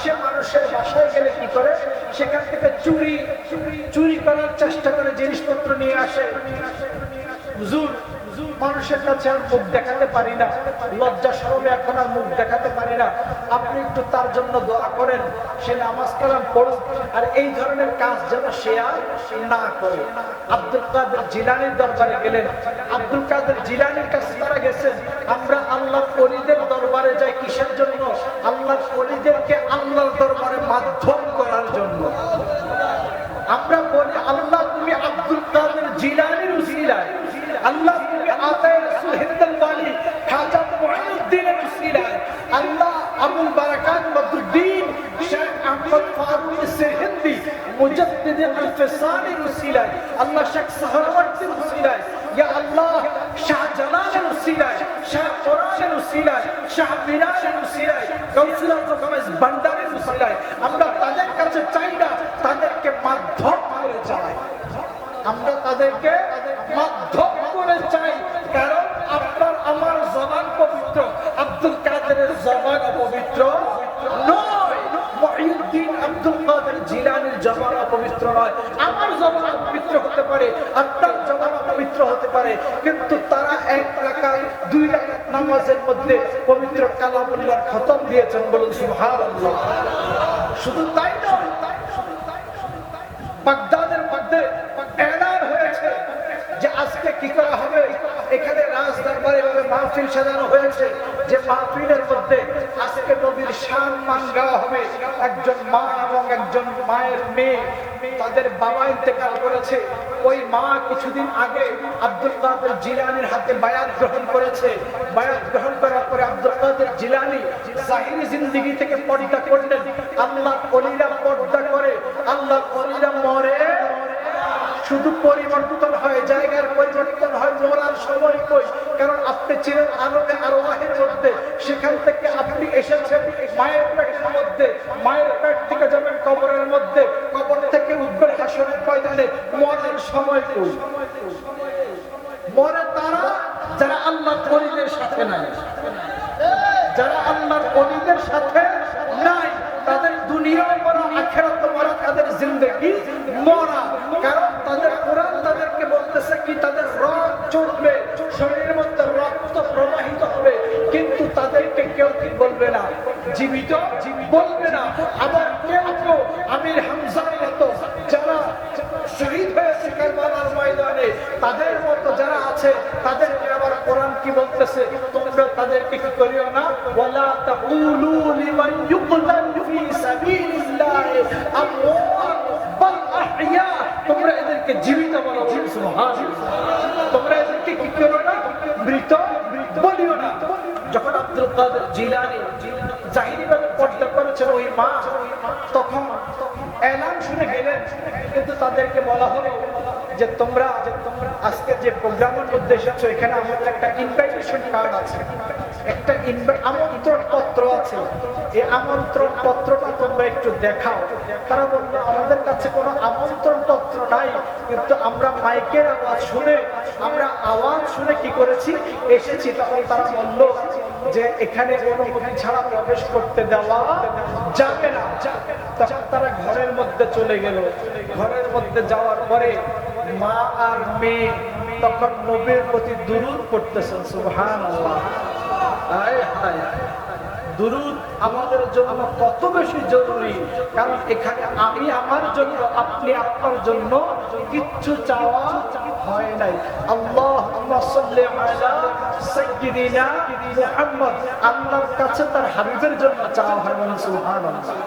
সে মানুষের বাসায় গেলে কি করে সেখান থেকে চুরি করার চেষ্টা করে, জিনিসপত্র নিয়ে আসে। হুজুর, মানুষের কাছে আর মুখ দেখাতে পারি না, লজ্জা শরমে এখন আর মুখ দেখাতে পারি না, আপনি একটু তার জন্য দোয়া করেন, সে নামাজ কালাম পড়ুক আর এই ধরনের কাজ যেন সে আর না করে। আব্দুল কাদের জিলানীর দরবারে গেলেন। আব্দুল কাদের জিলানীর কাছে তারা গেছেন। আমরা আল্লাহর ওলিদের দরবারে যাই কিসের জন্য? আল্লাহর ওলিদেরকে আল্লাহর দরবারে মাধ্যম করার জন্য। আমরা বলি আল্লাহ তুমি আব্দুল কাদের জিলানীর উসিলায়, আল্লাহ তুমি আতায়ে রাসূল হিন্দাল ওয়ালি খাজা মুঈনুদ্দিনের উসিলায়, আল্লাহ আবুল বারাকাত বদরুদ্দিন শেখ আহমদ ফারুক সিরহিন্দি মুজাদ্দিদ আল-ফিসানির উসিলায়, আল্লাহ শেখ সাহরাওয়ার্দীর উসিলায়, ইয়া আল্লাহ শাহজালালের উসিলায়, শাহ কোরআনের উসিলায়, শাহ মিরাজের উসিলায়, গাউসুল আজম ভান্ডারের উসিলায় আমরা তাদের কাছে চাই না, তাদেরকে মাধ্যম করে চাই। আমরা তাদেরকে মাধ্যম করে চাই, কারণ আপনার আমার জবান পবিত্র, আব্দুল কাদেরের জবান পবিত্র নয়, মুঈনুদ্দিন আব্দুল কাদের জিলানীর জবান পবিত্র নয়। আমার জবান পবিত্র হতে পারে, আপনার জবান পবিত্র হতে পারে, কিন্তু তারা 1 রাকাত 2 রাকাত নামাজের মধ্যে পবিত্র কালামুল্লাহর খতম দিয়েছেন। বলুন সুবহানাল্লাহ। শুধু তাই নয়, বাগদাদের মধ্যে এলান হয়েছে যে আজকে কি করা হবে। এখানে রাজ দরবারে ভাবে মাহফিল সাজানো হয়েছে যে মাহফিলের মধ্যে আজকে নবীর শান মান গাওয়া হবে। একজন মা এবং একজন মায়ের মেয়ে, তাদের বাবা ইন্তেকাল করেছে। ওই মা কিছুদিন আগে আব্দুল কাদের জিলানীর হাতে বায়াত গ্রহণ করেছে। বায়াত গ্রহণ করার পরে আব্দুল কাদের জিলানী জাহিরি জিন্দেগি থেকে পর্দা করলেন। আল্লাহর ওলিরা পর্দা করে, আল্লাহর ওলিরা মরে, শুধু পরিবর্তন হয়, জায়গার পরিবর্তন হয়, মরার সময় কই। কারণ আপনি ছিলেন আলোকে আরওয়াহের মধ্যে, সেখান থেকে আপনি এসেছেন মায়ের পেটের মধ্যে, মায়ের পেট থেকে যাবেন কবরের মধ্যে, কবর থেকে উঠবেন হাসরের ময়দানে। মরার সময় কই? মরে তারা যারা আল্লাহর ওলিদের সাথে নাই, যারা আল্লাহর ওলিদের সাথে নাই, তাদের দুনিয়া মরা, আখিরাত মরা, তাদের জিন্দেগি মরা। কারণ তাদের কোরআন তাদেরকে বলতেছে কি তাদের রক্ত চলবে, শরীরের মধ্যে রক্ত প্রবাহিত হবে, কিন্তু তাদেরকে কেউ কি বলবে না, জীবিত বলবে না। আবার কেউ কেউ আমির হামজার মতো কারবালার ময়দানে তাদের মতো যারা আছে তাদেরকে আবার কোরআন কি বলতেছে, তোমরা তাদেরকে কি করিও না, ওয়ালা তাকুলু লিমান ইউকতাল ফি সাবিলিল্লাহ আমওয়াত বাল আহইয়া, তোমরা এদেরকে জীবিত বলো, সুবহানাল্লাহ। তোমরা এদেরকে কি করো না, মৃত বলিও না। যখন আব্দুল কাদের জিলানী জাহিরিভাবে পর্দা করেছেন ওই মা, তখন এলান শুনে গেলেন, কিন্তু তাদেরকে বলা হলো যে তোমরা আজকে যে প্রোগ্রামের মধ্যে এসেছো, এখানে আমাদের একটা ইনভাইটেশন কার্ড আছে, একটা আমন্ত্রণ পত্র আছে, এই আমন্ত্রণ পত্রটা তোমরা একটু দেখাও। তারা বললো আমাদের কাছে কোনো আমন্ত্রণ পত্র নাই, কিন্তু আমরা মাইকের আওয়াজ শুনে কি করেছি, এসেছি। তখন তারা বললো যে এখানে অনুমতি ছাড়া প্রবেশ করতে দেওয়া যাবে না। তখন তারা ঘরের মধ্যে চলে গেল। ঘরের মধ্যে যাওয়ার পরে মা আর মেয়ে তখন নবীর প্রতি দুরূদ পড়তেছেন, সুবহানাল্লাহ। হায় হায়, দুরূদ আমাদের জন্য কত বেশি জরুরি, কারণ এখানে আমি আমার জন্য, আপনি আপনার জন্য কিচ্ছু চাওয়া হয় নাই। আল্লাহুম্মা সাল্লি আলা সাইয়্যিদিনা মুহাম্মদ, আল্লাহর কাছে তার হাবিবের জন্য চাওয়া হয়, সুবহানাল্লাহ।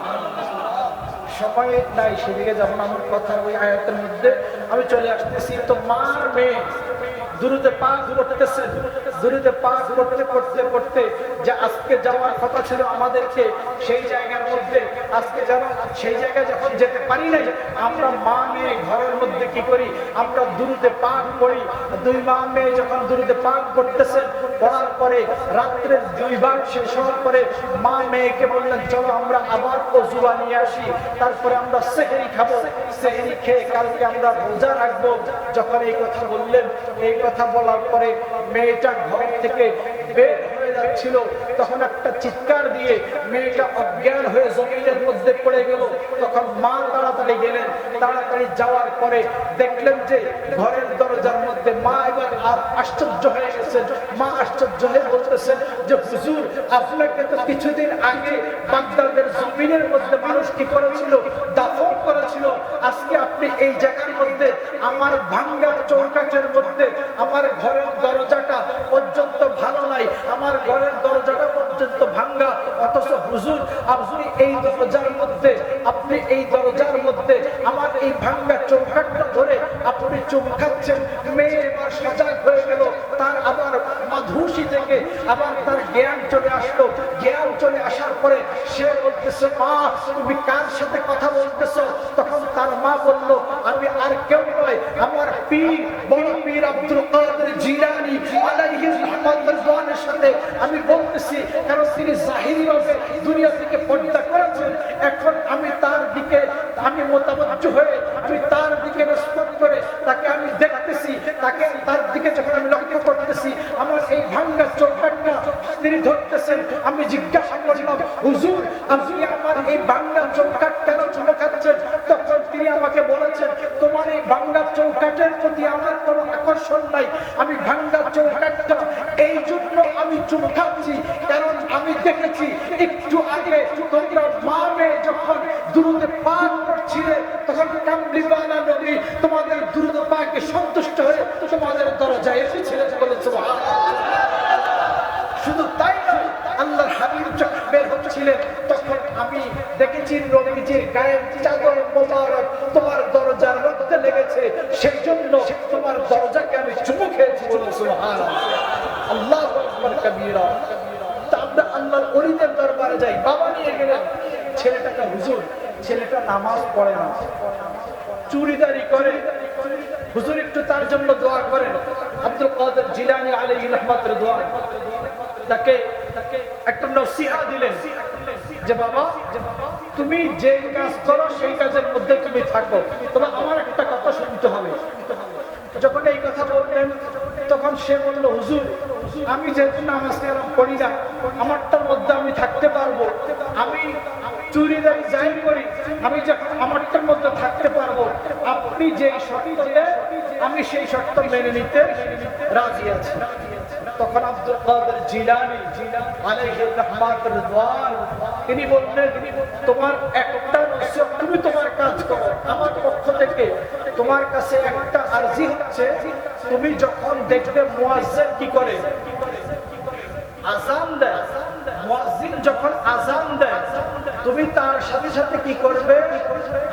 সময় নাই, সেদিকে যেমন আমার কথা ওই আয়াতের মধ্যে আমি চলে আসতেছি। তো মার মেয়ে দুরুদে পাক করতেছেন, দুরুদে পাক করতে যে আজকে যাওয়ার কথা ছিল আমাদেরকে সেই জায়গার মধ্যে, আজকে যারা সেই জায়গায় যখন যেতে পারি নাই, আমরা মা মেয়ে ঘরের মধ্যে কি করি, আমরা দুরুদে পাক করি। দুই মা মেয়ে যখন দুরুদে পাক করতেছেন, পড়ার পরে রাত্রের 2 ভাগ শেষ হওয়ার পরে মা মেয়েকে বললেন চলো আমরা আবার ওযু বানিয়ে আসি, তারপরে আমরা সেহরি খাবো, সেহরি খেয়ে কালকে আমরা রোজা রাখবো। যখন এই কথা বললেন, এই কথা বলার পরে মেয়েটা ঘর থেকে বের হয়ে যাচ্ছিল, তখন একটা চিৎকার দিয়ে মেয়েটা অজ্ঞান হয়ে জমিনের মধ্যে পড়ে গেল। তখন মা তাড়াতাড়ি গেলেন, তাড়াতাড়ি যাওয়ার পরে দেখলেন যে ঘরের দরজার মধ্যে মা এবার আশ্চর্য হয়ে গেছেন। মা আশ্চর্য হয়ে বলতেছেন যে হুজুর, আপনাকে তো কিছুদিন আগে বাগদাদের জমিনের মধ্যে মানুষ কি করেছিল, দাফন করেছিল। আজকে আপনি এই জায়গার মধ্যে আমার ভাঙ্গা চৌকাঠের মধ্যে আমার ঘরের দরজাটা পর্যন্ত ভালো নাই, আমার ঘরের দরজাটা পর্যন্ত ভাঙ্গা, অথচ হুজুর আপনি এই দরজার মধ্যে আমার এই ভাঙ্গা চৌকাঠটা ধরে আপনি চুমকাচ্ছেন। মেয়ে এবার সজাগ হয়ে গেল, তার আবার মাধুসী থেকে আবার তার জ্ঞান চলে আসলো। জ্ঞান চলে আসার পরে সে বলতেছে মা তুমি কার সাথে কথা বলতেছো? তখন তার মা বলল আমি আর কেউ নয়, আমার পীর, বড় পীর আব্দুল কাদের জিলানী আলাইহিস রাহমাতুল্লাহর সাথে আমি বলতেছি, কারণ তিনি জাহিরিভাবে দুনিয়া থেকে পর্দা করেছেন। এখন আমি তার দিকে আমি মোতাবজ্জ হয়ে আমি তার দিকে রেসপেক্ট করে তাকে আমি দেখতেছি, তার দিকে যখন আমি লক্ষ্য করতেছি আমার এই ভাঙ্গা চৌকাঠটা তিনি ধরতেছেন। আমি জিজ্ঞাসা করলাম হুজুর আপনি আমার এই ভাঙ্গা চৌকাঠ কেন চুমকাচ্ছেন? তখন তিনি আমাকে বলেছেন তোমার এই ভাঙ্গা চৌকাঠের প্রতি আমার কোনো আকর্ষণ নাই, আমি ভাঙ্গা চৌকাঠটা এই জন্য আমি চুমকাচ্ছি কারণ আমি দেখেছি একটু আগে তোমরা মা মেয়ে যখন দুরুদে পাক করছিলে তখন কামলিওয়ালা নবী তোমাদের দুরুদে পাকে সন্তুষ্ট হয়ে তোমাদের দরজায় এসেছিলেন, বলে সুবহানাল্লাহ। শুধু তাই নয়, আল্লাহর হাবিব যখন বের হচ্ছিলেন তখন আমি দেখেছি নবীজির গায়ের চাদর মোবারক তোমার দরজার মধ্যে লেগেছে, সেই জন্য তোমার দরজাকে আমি চুমু খেয়েছি, বলে সুবহানাল্লাহ। আল্লাহু আকবার কবীরা। আমরা আল্লাহর ওলিদের দরবারে যাই, বাবা নিয়ে গেলেন ছেলেটাকে, হুজুর ছেলেটা নামাজ পড়ে না, চুরিদারি করে, হুজুর একটু তার জন্য দোয়া করেন। আব্দুল কাদের জিলানী আলাইহিস রাহমাতুর দোয়া, তাকে একটা নসিহত দিলেন যে বাবা তুমি যে কাজ করো সেই কাজের মধ্যে তুমি থাকো, তবে আমার একটা কথা শুনতে হবে। যখন এই কথা বললেন তখন সে বলল হুজুর আমি যেহেতু নামাজ কালাম পড়ি না, আমারটার মধ্যে আমি থাকতে পারবো, আমি চুরিদারি যাই করি, আমি যখন আমারটার মধ্যে থাকতে পারবো, আপনি যেই শর্ত দেন আমি সেই শর্ত মেনে নিতে রাজি আছি। তখন আব্দুল কাদের জিলানী আলাইহি রাহমাতুর রিদওয়ান তিনি বললেন, তোমার একটা নসিহত, তুমি তোমার কাজ করো, আমার পক্ষ থেকে তোমার কাছে একটা আরজি হচ্ছে, তুমি যখন দেখবে মুয়াজ্জিন কি করে, আযান দেয়, মুয়াজ্জিন যখন আযান দেয় তুমি তার সাথে সাথে কি করবে,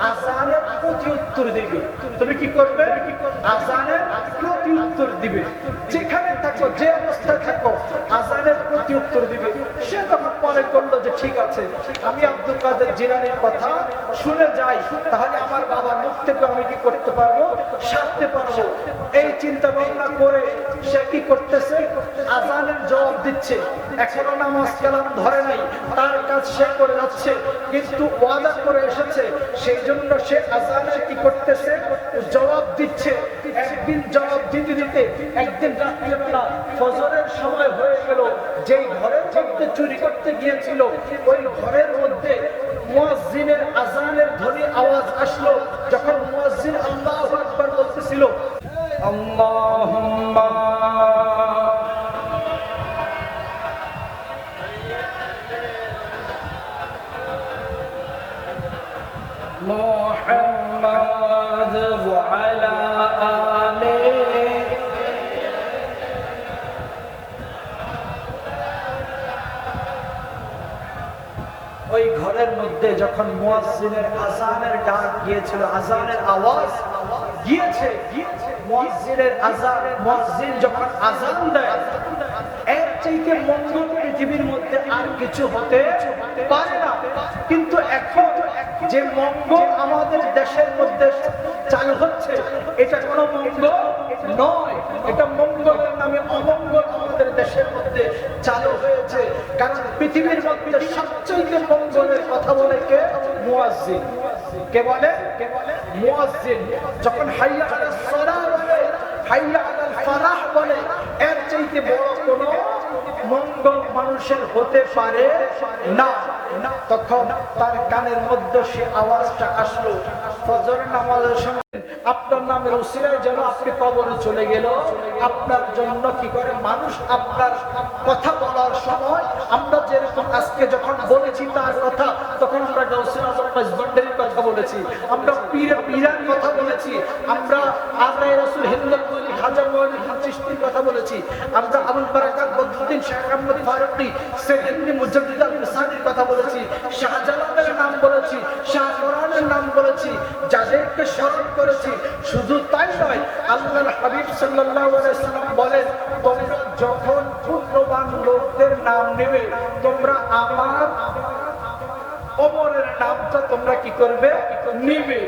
আযানের প্রতি উত্তর দিবে। তুমি কি করবে, আযানের প্রতি উত্তর দিবে, যেখানে থাকো যে অবস্থায় থাকো আযানের প্রতি উত্তর দিবে। সে তখন মনে করলো যে ঠিক আছে, আমি আব্দুল কাদের জিলানীর কথা শুনে যাই, তাহলে আমার বাবার মুখ থেকে আমি কি করতে পারবো, সারতে পারবো। এই চিন্তা ভাবনা করে সে কি করতেছে, আযানের জবাব দিচ্ছে। এখনো নামাজ কালাম ধরে নাই, তার কাজ সে করে যাচ্ছে, কিন্তু ওয়াদা করে এসেছে, সেই জন্য সে আযানের কি করতেছে, জবাব দিচ্ছে। একদিন জবাব দিতে দিতে একদিন রাত্রিবেলা ফজরের সময় হয়ে গেল, যেই ঘরের মধ্যে চুরি করতে গিয়েছিল ওই ঘরের মধ্যে মুয়াজ্জিনের আযানের ধ্বনি আওয়াজ আসলো। যখন মুয়াজ্জিন আল্লাহু আকবার বলতেছিল, আল্লাহুম্মা মুহাম্মাদ ওয়া আলা আলিহি, ওই ঘরের মধ্যে যখন মুয়াজ্জিনের আযানের ডাক গিয়েছিল, আযানের আওয়াজ গিয়েছে, মুয়াজ্জিনের আযান, মুয়াজ্জিন যখন আযান দেয়, এর চাইতে মঙ্গল পৃথিবীর মধ্যে আর কিছু হতে পারে না। কিন্তু এখন যে মঙ্গল আমাদের দেশের মধ্যে চালু হচ্ছে, এটা কোনো মঙ্গল নয়, এটা মঙ্গলের নামে অমঙ্গল আমাদের দেশের মধ্যে চালু হয়েছে। কারণ পৃথিবীর মধ্যে সবচেয়ে মঙ্গলের কথা বলে কে, মুয়াজ্জিন। কে বলে, মুয়াজ্জিন। যখন হাইয়া আলাস সালাহ বলে, হাইয়া আলাল ফালাহ বলে, এর চাইতে বড় কোনো মঙ্গল মানুষের হতে পারে না। তখন তার কানের মধ্যে সে আওয়াজটা আসলো, ফজরের নামাজের সময় আপনার নামের উসিলায় যেন আপনি কবরে চলে গেল, আপনার জন্য কি করে মানুষ আপনার কথা বলার সময়, আমরা যেরকম আজকে যখন বলেছি তার কথা, তখন আমরা গাউসুল আজম মেজবান্ডারির কথা বলেছি, আমরা পীরের কথা বলেছি, আমরা আজরায়ে রাসূল হিন্দুল ওলি খাজা মুঈনুদ্দিন চিশতির কথা বলেছি, আমরা আবুল বারাকাত বদরুদ্দিন শাহ আহমদ ফারুকী সৈয়দ ইবনে মুজাদ্দিদ আল সাদির কথা বলেছি, শাহজালালের নাম বলেছি, শাহ কোরআনের নাম বলেছি, যাদেরকে স্মরণ করেছি। শুধু তাই নয়, আল্লাহর হাবিব সাল্লাল্লাহু আলাইহি সাল্লাম বলেন, তোমরা যখন পুণ্যবান লোকদের নাম নেবে, তোমরা আমার ওমরের নামটা তোমরা কি করবে, নিবে।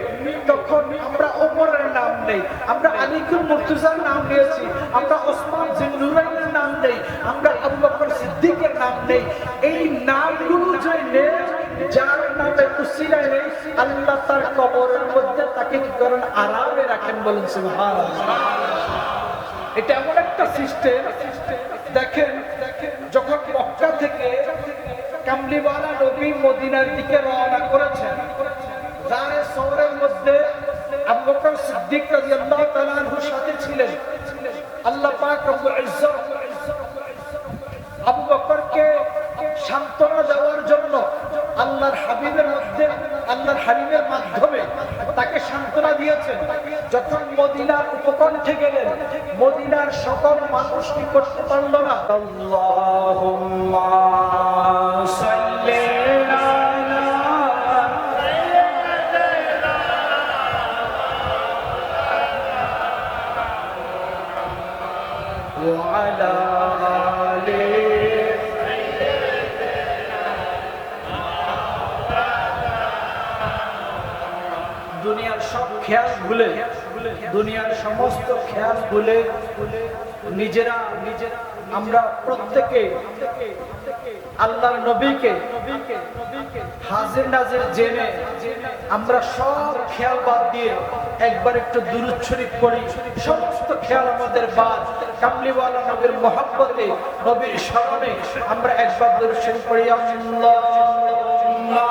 তখন আমরা ওমরের নাম নেই, আমরা আলীকুল মুর্তজার নাম নিয়েছি, আমরা ওসমান জিন্নুরাইনের নাম নেই, আমরা আবু বকর সিদ্দিকের নাম নেই। এই নামগুলো যে নেই, যার নামে উসিলায় নেই, আল্লাহ তার কবরের মধ্যে তাকে কি করেন, আরামে রাখেন। বলেন সুবহানাল্লাহ। এটা এমন একটা সিস্টেম। দেখেন, যখন মক্কা থেকে কামলিওয়ালা নবী মদিনার দিকে রওনা করেছেন, যারে শহরের মধ্যে আবু বকর সিদ্দিক রাদিয়াল্লাহু তাআলা আনহুর সাথে ছিলেন। আল্লাহ পাক রব্বুল ইজ্জত আবু বকরকে সান্ত্বনা দেওয়ার জন্য আল্লাহর হাবিবের মধ্যে, আল্লাহর হাবিবের মাধ্যমে তাকে সান্ত্বনা দিয়েছেন। যখন মদিনার উপকণ্ঠে গেলেন, মদিনার সকল মানুষ কি করতে পারল না, আল্লাহুম্মা সাল্লি আলা ওয়া আলা আলি। দুনিয়ার সব খেয়াল ভুলে, দুনিয়ার সমস্ত খেয়াল ভুলে নিজেরা আমরা প্রত্যেকে আল্লাহর নবীকে হাজির নাজির জেনে আমরা সব খেয়াল বাদ দিয়ে একবার একটু দুরূদ শরীফ পড়ি। সমস্ত খেয়াল আমাদের বাদ, কামলিওয়ালা নবীর মহব্বতে, নবীর স্মরণে আমরা একবার দুরূদ শরীফ পড়ি। আল্লাহুম্মা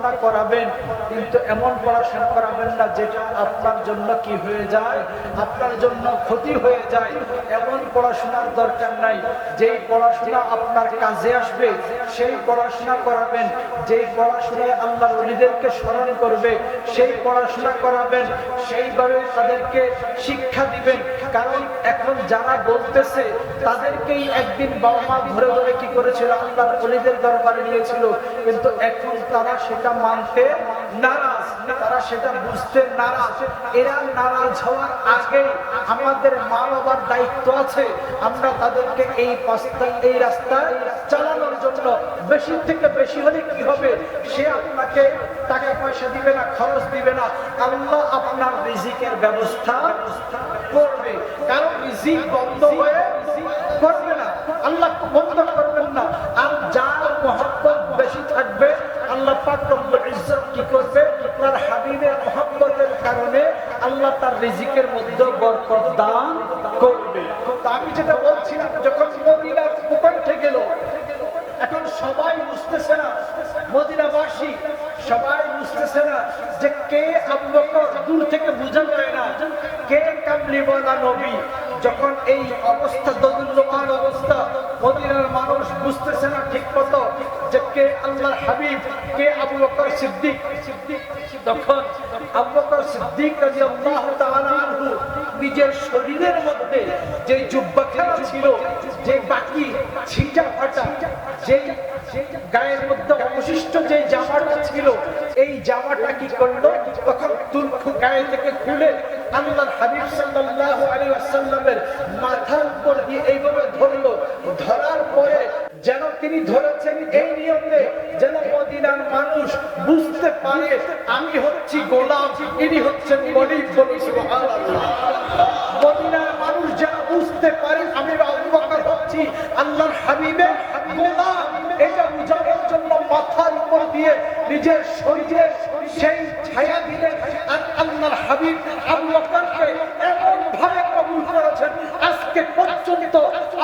পড়াশোনা করাবেন, কিন্তু এমন পড়াশোনা করাবেন না যেটা আপনার জন্য কি হয়ে যায়, আপনার জন্য ক্ষতি হয়ে যায়। এমন পড়াশোনার দরকার নাই। যেই পড়াশোনা আপনার কাজে আসবে সেই পড়াশোনা করাবেন, যেই পড়াশোনায় আল্লাহর ওলিদেরকে স্মরণ করবে সেই পড়াশোনা করাবেন, সেইভাবে তাদেরকে শিক্ষা দিবেন। কারণ এখন যারা বলতেছে তাদেরকেই একদিন বাবা মা ধরে ধরে কি করেছিল, আল্লাহর ওলিদের দরবারে নিয়েছিল, কিন্তু এখন তারা সেটা মানতে নারাজ, তারা সেটা বুঝতে নারাজ। এরা নারাজ হওয়ার আগে আমাদের মা বাবার দায়িত্ব আছে, আমরা তাদেরকে এই রাস্তায় চালানোর জন্য বেশি থেকে বেশি হলে কি হবে, সে আপনাকে টাকা পয়সা দিবে না, খরচ দিবে না, আল্লাহ আপনার রিজিকের ব্যবস্থা করবে। কারণ রিজিক বন্ধ হয়ে করবে না, আল্লাহ বন্ধ করবেন না। আর যার মহব্বত বেশি থাকবে আল্লাহ পাক রব্বুল ইজ্জত কি করবে, তার হাবিবের মহব্বতের কারণে আল্লাহ তার রিজিকের মধ্যে বরকত দান করবে। তো আমি যেটা বলছিলাম, যখন মদিনার ভূখণ্ডে গেল, এখন সবাই বুঝতেছে না, মদিনাবাসী সবাই বুঝতেছে না যে কে আবু বকর, দূর থেকে বোঝা যায় না কে কামলিওয়ালা নবী। যখন এই অবস্থা, দোদুল্যমান অবস্থা, মদিনার মানুষ বুঝতেছে না ঠিক মতো যে কে আল্লাহর হাবিব, কে আবু বকর সিদ্দিক। তখন আবু বকর সিদ্দিক রাদিয়াল্লাহু তাআলা আনহু নিজের শরীরের মধ্যে যে জুব্বাখানা ছিল, যে বাকি ছিটা ফাটা, যে গায়ের মধ্যে অবশিষ্ট যে জামাটা ছিল, এই জামাটা কি করলো, তখন গায়ে থেকে খুলে আল্লাহর হাবিব সাল্লাল্লাহু আলাইহি ওয়াসাল্লামের মাথার উপর দিয়ে এইভাবে ধরলো। ধরার পরে যেন তিনি ধরেছেন এই নিয়মে যেন মদিনার মানুষ বুঝতে পারে আমি হচ্ছি গোলাম, ইনি হচ্ছেন গরিব। বলি সুবহানাল্লাহ। মদিনার মানুষ যেন বুঝতে পারে আমি আবু বকর হচ্ছি আল্লাহর হাবিবের গোলাম, এটা বুঝানোর জন্য মাথার উপর দিয়ে নিজের শরীরে সেই ছায়া দিলেন। আর আল্লাহর হাবিব আবু বকরকে এমন ভাবে কবুল করেছেন, আজকে পর্যন্ত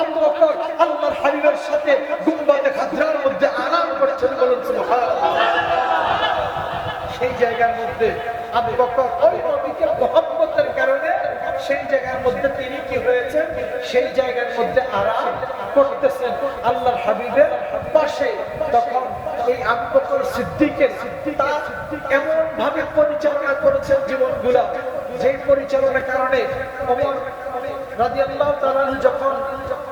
আবু বকর আল্লাহর হাবিবের সাথে গুম্বাদে খাজরার মধ্যে আরাম করছেন। বলুন সুবহানাল্লাহ। সেই জায়গার মধ্যে আবু বকর ওই নবীকে মহব্বতের কারণে সেই জায়গার মধ্যে তিনি কি হয়েছেন, সেই জায়গার মধ্যে আরাম করতেছেন আল্লাহর হাবিবের পাশে। তখন এই আবু বকর সিদ্দিকের এমন ভাবে পরিচালনা করেছেন জীবনগুলা, যে পরিচালনার কারণে ওমর রাদিয়াল্লাহু তাআলা আনহু যখন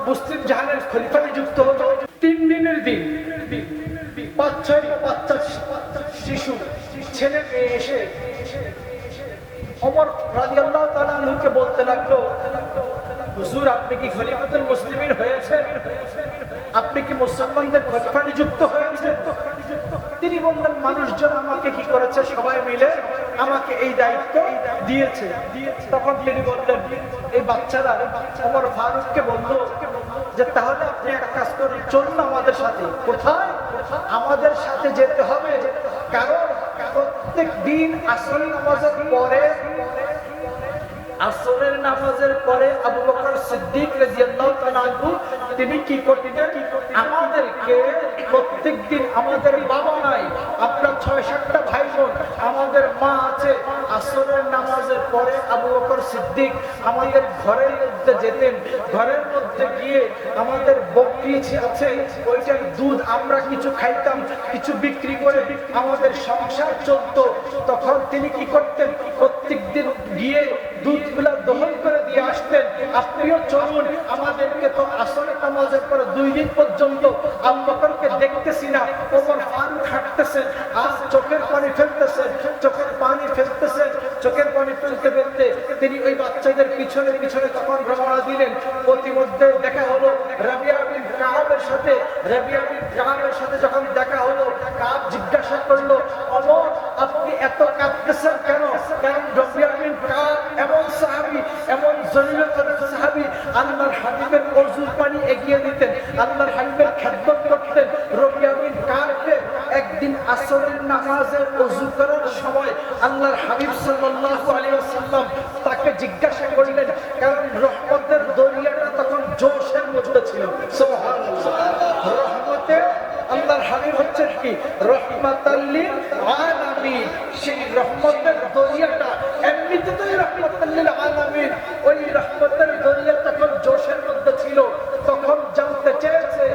মুসলিম জাহানের খলিফা নিযুক্ত হলো, 3 দিনের দিন 5-6 বাচ্চা শিশু ছেলে মেয়ে এসে ওমর রাদিয়াল্লাহু তাআলা আনহুকে বলতে লাগলো, হুজুর আপনি কি খলিফাতুল মুসলিমিন হয়েছেন, আপনি কি মুসলমানদের খলিফা নিযুক্ত হয়েছেন? তিনি বললেন মানুষজন আমাকে কি করেছে, সবাই মিলে আমাকে এই দায়িত্ব দিয়েছে। তখন তিনি বললেন, এই বাচ্চারা ওমর ফারুককে বলল যে তাহলে আপনি একটা কাজ করুন, চলুন আমাদের সাথে। কোথায়? আমাদের সাথে যেতে হবে, কারণ প্রত্যেক দিন আসরের নামাজের পরে আবু বকর সিদ্দিক রাদিয়াল্লাহু তাআলা আনহু তিনি কি করতেন, আমাদেরকে প্রত্যেকদিন, আমাদের বাবা নাই, আমরা 6-7টা ভাই বোন, আমাদের মা আছে, আসরের নামাজের পরে আবু বকর সিদ্দিক আমাদের ঘরের মধ্যে যেতেন। ঘরের মধ্যে গিয়ে আমাদের বকরি আছে, ওইটার দুধ আমরা কিছু খাইতাম, কিছু বিক্রি করে আমাদের সংসার চলতো। তখন তিনি কি করতেন, প্রত্যেকদিন গিয়ে দুধগুলা দহন করে দিয়ে আসতেন। আপনিও চলুন, আমাদেরকে তো আসরের নামাজের পরে 2 দিন পর্যন্ত আবু বকরকে দেখতেছি না। ওমর ফারুক হাঁটতেছেন আর চোখের পানি ফেলতেছেন, চোখের পানি ফেলতে ফেলতে তিনি ওই বাচ্চাদের পিছনে পিছনে তখন রওনা দিলেন। প্রতিমধ্যে দেখা হলো রাবিয়া বিন কাবের সাথে। রাবিয়া বিন কাবের সাথে যখন দেখা হলো, কাব জিজ্ঞাসা করলো, ওমর আপনি এত কাঁদতেছেন কেন? কারণ রাবিয়া বিন কাব এমন সাহাবী, এমন জলিলুল সাহাবী, আল্লাহর হাবিবের ওযুর পানি এগিয়ে দিতেন, আল্লাহর হাবিবের খেদমত করতেন। রাবিয়া বিন কাবকে একদিন আসরের নামাজের ওযু করার সময় আল্লাহর হাবিব সাল্লাল্লাহু আলাইহি ওয়াসাল্লাম তাকে জিজ্ঞাসা করলেন, কারণ রহমতের দরিয়াটা তখন জোশের মধ্যে ছিল। সুবহানাল্লাহ। রহমতে আল্লাহর হাবিব হচ্ছেন কি রহমাতাল লিল আলামিন। সেই রহমতের দরিয়াটা এমনিতেই রহমাতাল লিল আলামিন, ওই রহমতের দরিয়া তখন জোশের মধ্যে ছিল। তখন জানতে চেয়েছে,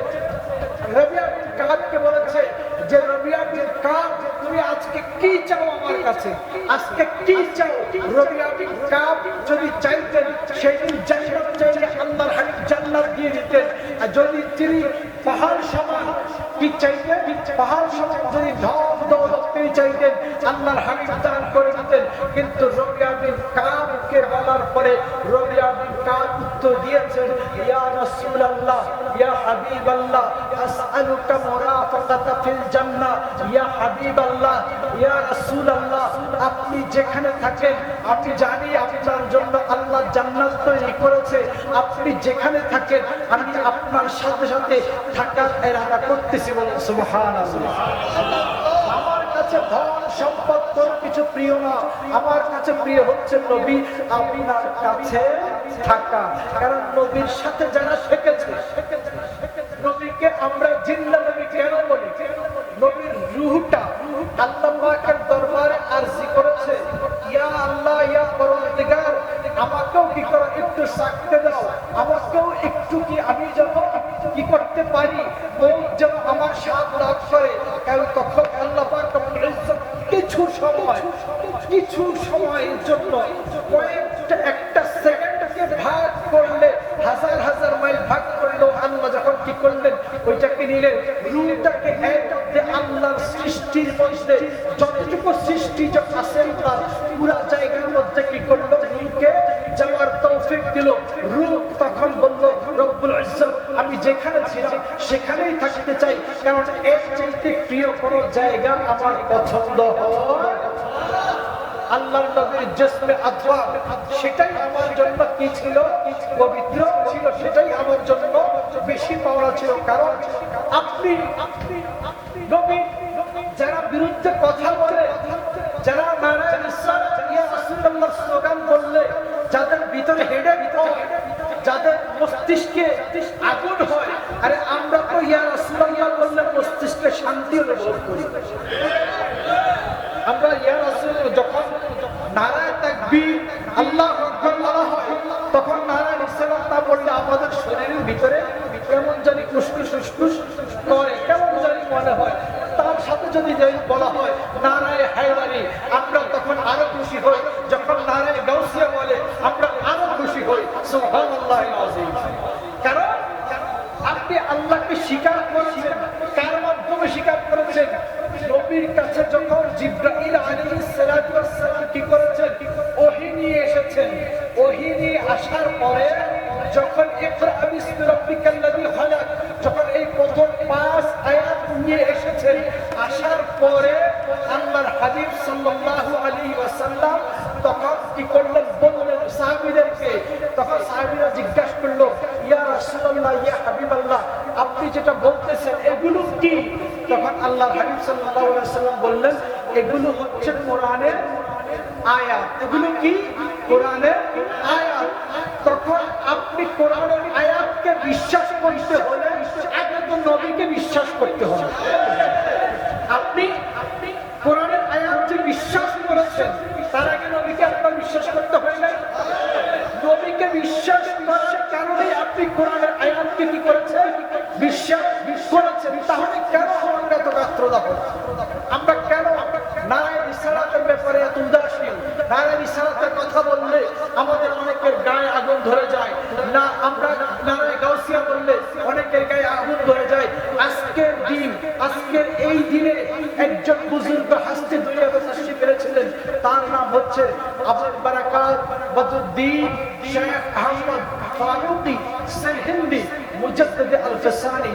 রবিয়া বিন কাবকে বলেছে যে রবিয়া বিন কাব তুমি আজকে কি চাও আমার কাছে, আজকে কি চাও? রবিয়া বিন কাব যদি চাইতেন সেদিন জান্নাত চাইলে আল্লাহর হাবিব জান্নাত দিয়ে দিতেন। আর যদি তিনি পাহাড় সমান কি চাইতেন, পাহাড় সমান যদি ধন দৌলত তিনি চাইতেন আল্লাহর হাবিব দান করে দিতেন। কিন্তু রবিয়া বিন কাবকে বলার পরে রবিয়া বিন কাব উত্তর দিয়েছেন, ইয়া রাসূলুল্লাহ ইয়া হাবিবাল্লাহ আসআলুকা মুরাফাকাতা ফিল জান্নাহ। ইয়া হাবিবাল্লাহ ইয়া রাসূলুল্লাহ, আপনি যেখানে থাকেন আমি জানি আপনার জন্য আল্লাহ জান্নাত তৈরি করেছে। আপনি যেখানে থাকেন আমি আপনার সাথে সাথে থাকার ইরাদা করতেছি। বলুন সুবহানাল্লাহ। আমার কাছে ধন সম্পদ কোনো কিছু প্রিয় না, আমার কাছে প্রিয় হচ্ছে নবী আপনার কাছে থাকা। কারণ নবীর সাথে যারা শিখেছে, নবীকে আমরা জিন্দা নবী কেন বলি? নবীর রূহটা আল্লাহ পাকের দরবারে আরজি করেছে, ইয়া আল্লাহ ইয়া পরওয়ারদিগার আমাকেও কি করো একটু সাক্ষী দাও, আমাকেও একটু কি আমি যেন কি করতে পারি, মৌত যেন আমার স্বাদ লাভ করে। কারণ তখন আল্লাহ পাক রব্বুল ইজ্জত কিছু সময়ের জন্য কয়েকটা একটা সেকেন্ডকে ভাগ করলে হাজার হাজার মাইল ভাগ করলেও আল্লাহ যখন কি করলেন ওইটাকে নিলেন, রূহটাকে একদম আল্লাহর সৃষ্টির মধ্যে যতটুকু সৃষ্টি আছে তার পুরা জায়গার মধ্যে কি করলো, রূহকে যাওয়ার তৌফিক দিল। রূহ তখন বলল রব্বুল ইজ্জত আমি যেখানে ছিলাম সেখানেই থাকতে চাই, কারণ এর চাইতে প্রিয় কোনো জায়গা আমার পছন্দ হয়। আল্লাহর নবীর জিসমে আতওয়ার সেটাই আমার জন্য কি ছিল, পবিত্র ছিল, সেটাই আমার জন্য বেশি পাওয়া ছিল। কারণ আপনি নবী যারা বিরুদ্ধে কথা বলে, যারা নারায়ে রিসালাত ইয়া রাসূলুল্লাহ স্লোগান বললে, যাদের ভিতরে হেডেক হয়, যাদের মস্তিষ্কে আগুন হয়, আরে আমরা তো ইয়া রাসূলুল্লাহ বললে মস্তিষ্কে শান্তি অনুভব করি। আমরা ইয়া রাসূল যখন নারায়ে তাকবীর আল্লাহু আকবার বলা হয়, তখন নারায়ে রিসালাত না বললে আমাদের শরীরের ভিতরে কেমন জানি কুসকুস কুসকুস করে, কেমন জানি মনে হয়। তার সাথে যদি বলা হয় নারায়ে হায়দারি, আমরা তখন আরো খুশি হই। যখন নারায়ে গাউসিয়া বলে আমরা আরো খুশি হই। সুবহানাল্লাহিল আযীম। কারণ আপনি আল্লাহকে স্বীকার করেছেন, কার মাধ্যমে স্বীকার করেছেন? নবীর কাছে যখন জিবরাইল আলাইহিস সালাতু ওয়াস সালাম কি করেছেন, ওহী নিয়ে এসেছেন। ওহী নিয়ে আসার পরে যখন ইকরা বিসমি রাব্বিকাল্লাযী খালাক, যখন এই প্রথম 5 আয়াত নিয়ে এসেছেন, আসার পরে আল্লাহর হাবিব সাল্লাল্লাহু আলাইহি ওয়াসাল্লাম তখন কি করলেন, বললেন সাহাবীদেরকে। তখন সাহাবীরা জিজ্ঞাসা করলো, ইয়া রাসূলুল্লাহ ইয়া হাবিবাল্লাহ আপনি যেটা বলতেছেন এগুলো কি? তখন আল্লাহর হাবিব সাল্লাল্লাহু আলাইহি ওয়াসাল্লাম বললেন, এগুলো হচ্ছে কোরআনের আয়াত। এগুলো কি? কোরআনের আয়াত। তখন আপনি কোরআনের আয়াতকে বিশ্বাস করতে হলে আগে তো নবীকে বিশ্বাস করতে হবে। আপনি কোরআনের আয়াত যে বিশ্বাস করেছেন তার আগে নবীকে আপনার বিশ্বাস করতে হয় না? নবীকে বিশ্বাস করার কারণে আপনি কোরআনের আয়াতকে কি করেছেন, বিশ্বাস করেছেন। তাহলে কেন আমরা এত গাত্রদাহ, আমরা কেন নারায়ে রিসালাতের ব্যাপারে এত উদাসীন? নারায়ে রিসালাতের কথা বললে আমাদের অনেকের গায়ে আগুন ধরে যায় না, আমরা নারায়ে গাউসিয়া বললে অনেকের গায়ে আগুন ধরে যায়। আজকের দিন, আজকের এই দিনে একজন বুজুর্গ হাসতে দুনিয়াতে তাশরীফ এনেছিলেন, তার নাম হচ্ছে আবুল বারাকাত বদরুদ্দীন শেখ আহমদ ফারুকী সিরহিন্দি মুজাদ্দিদ আল-ফিসানি।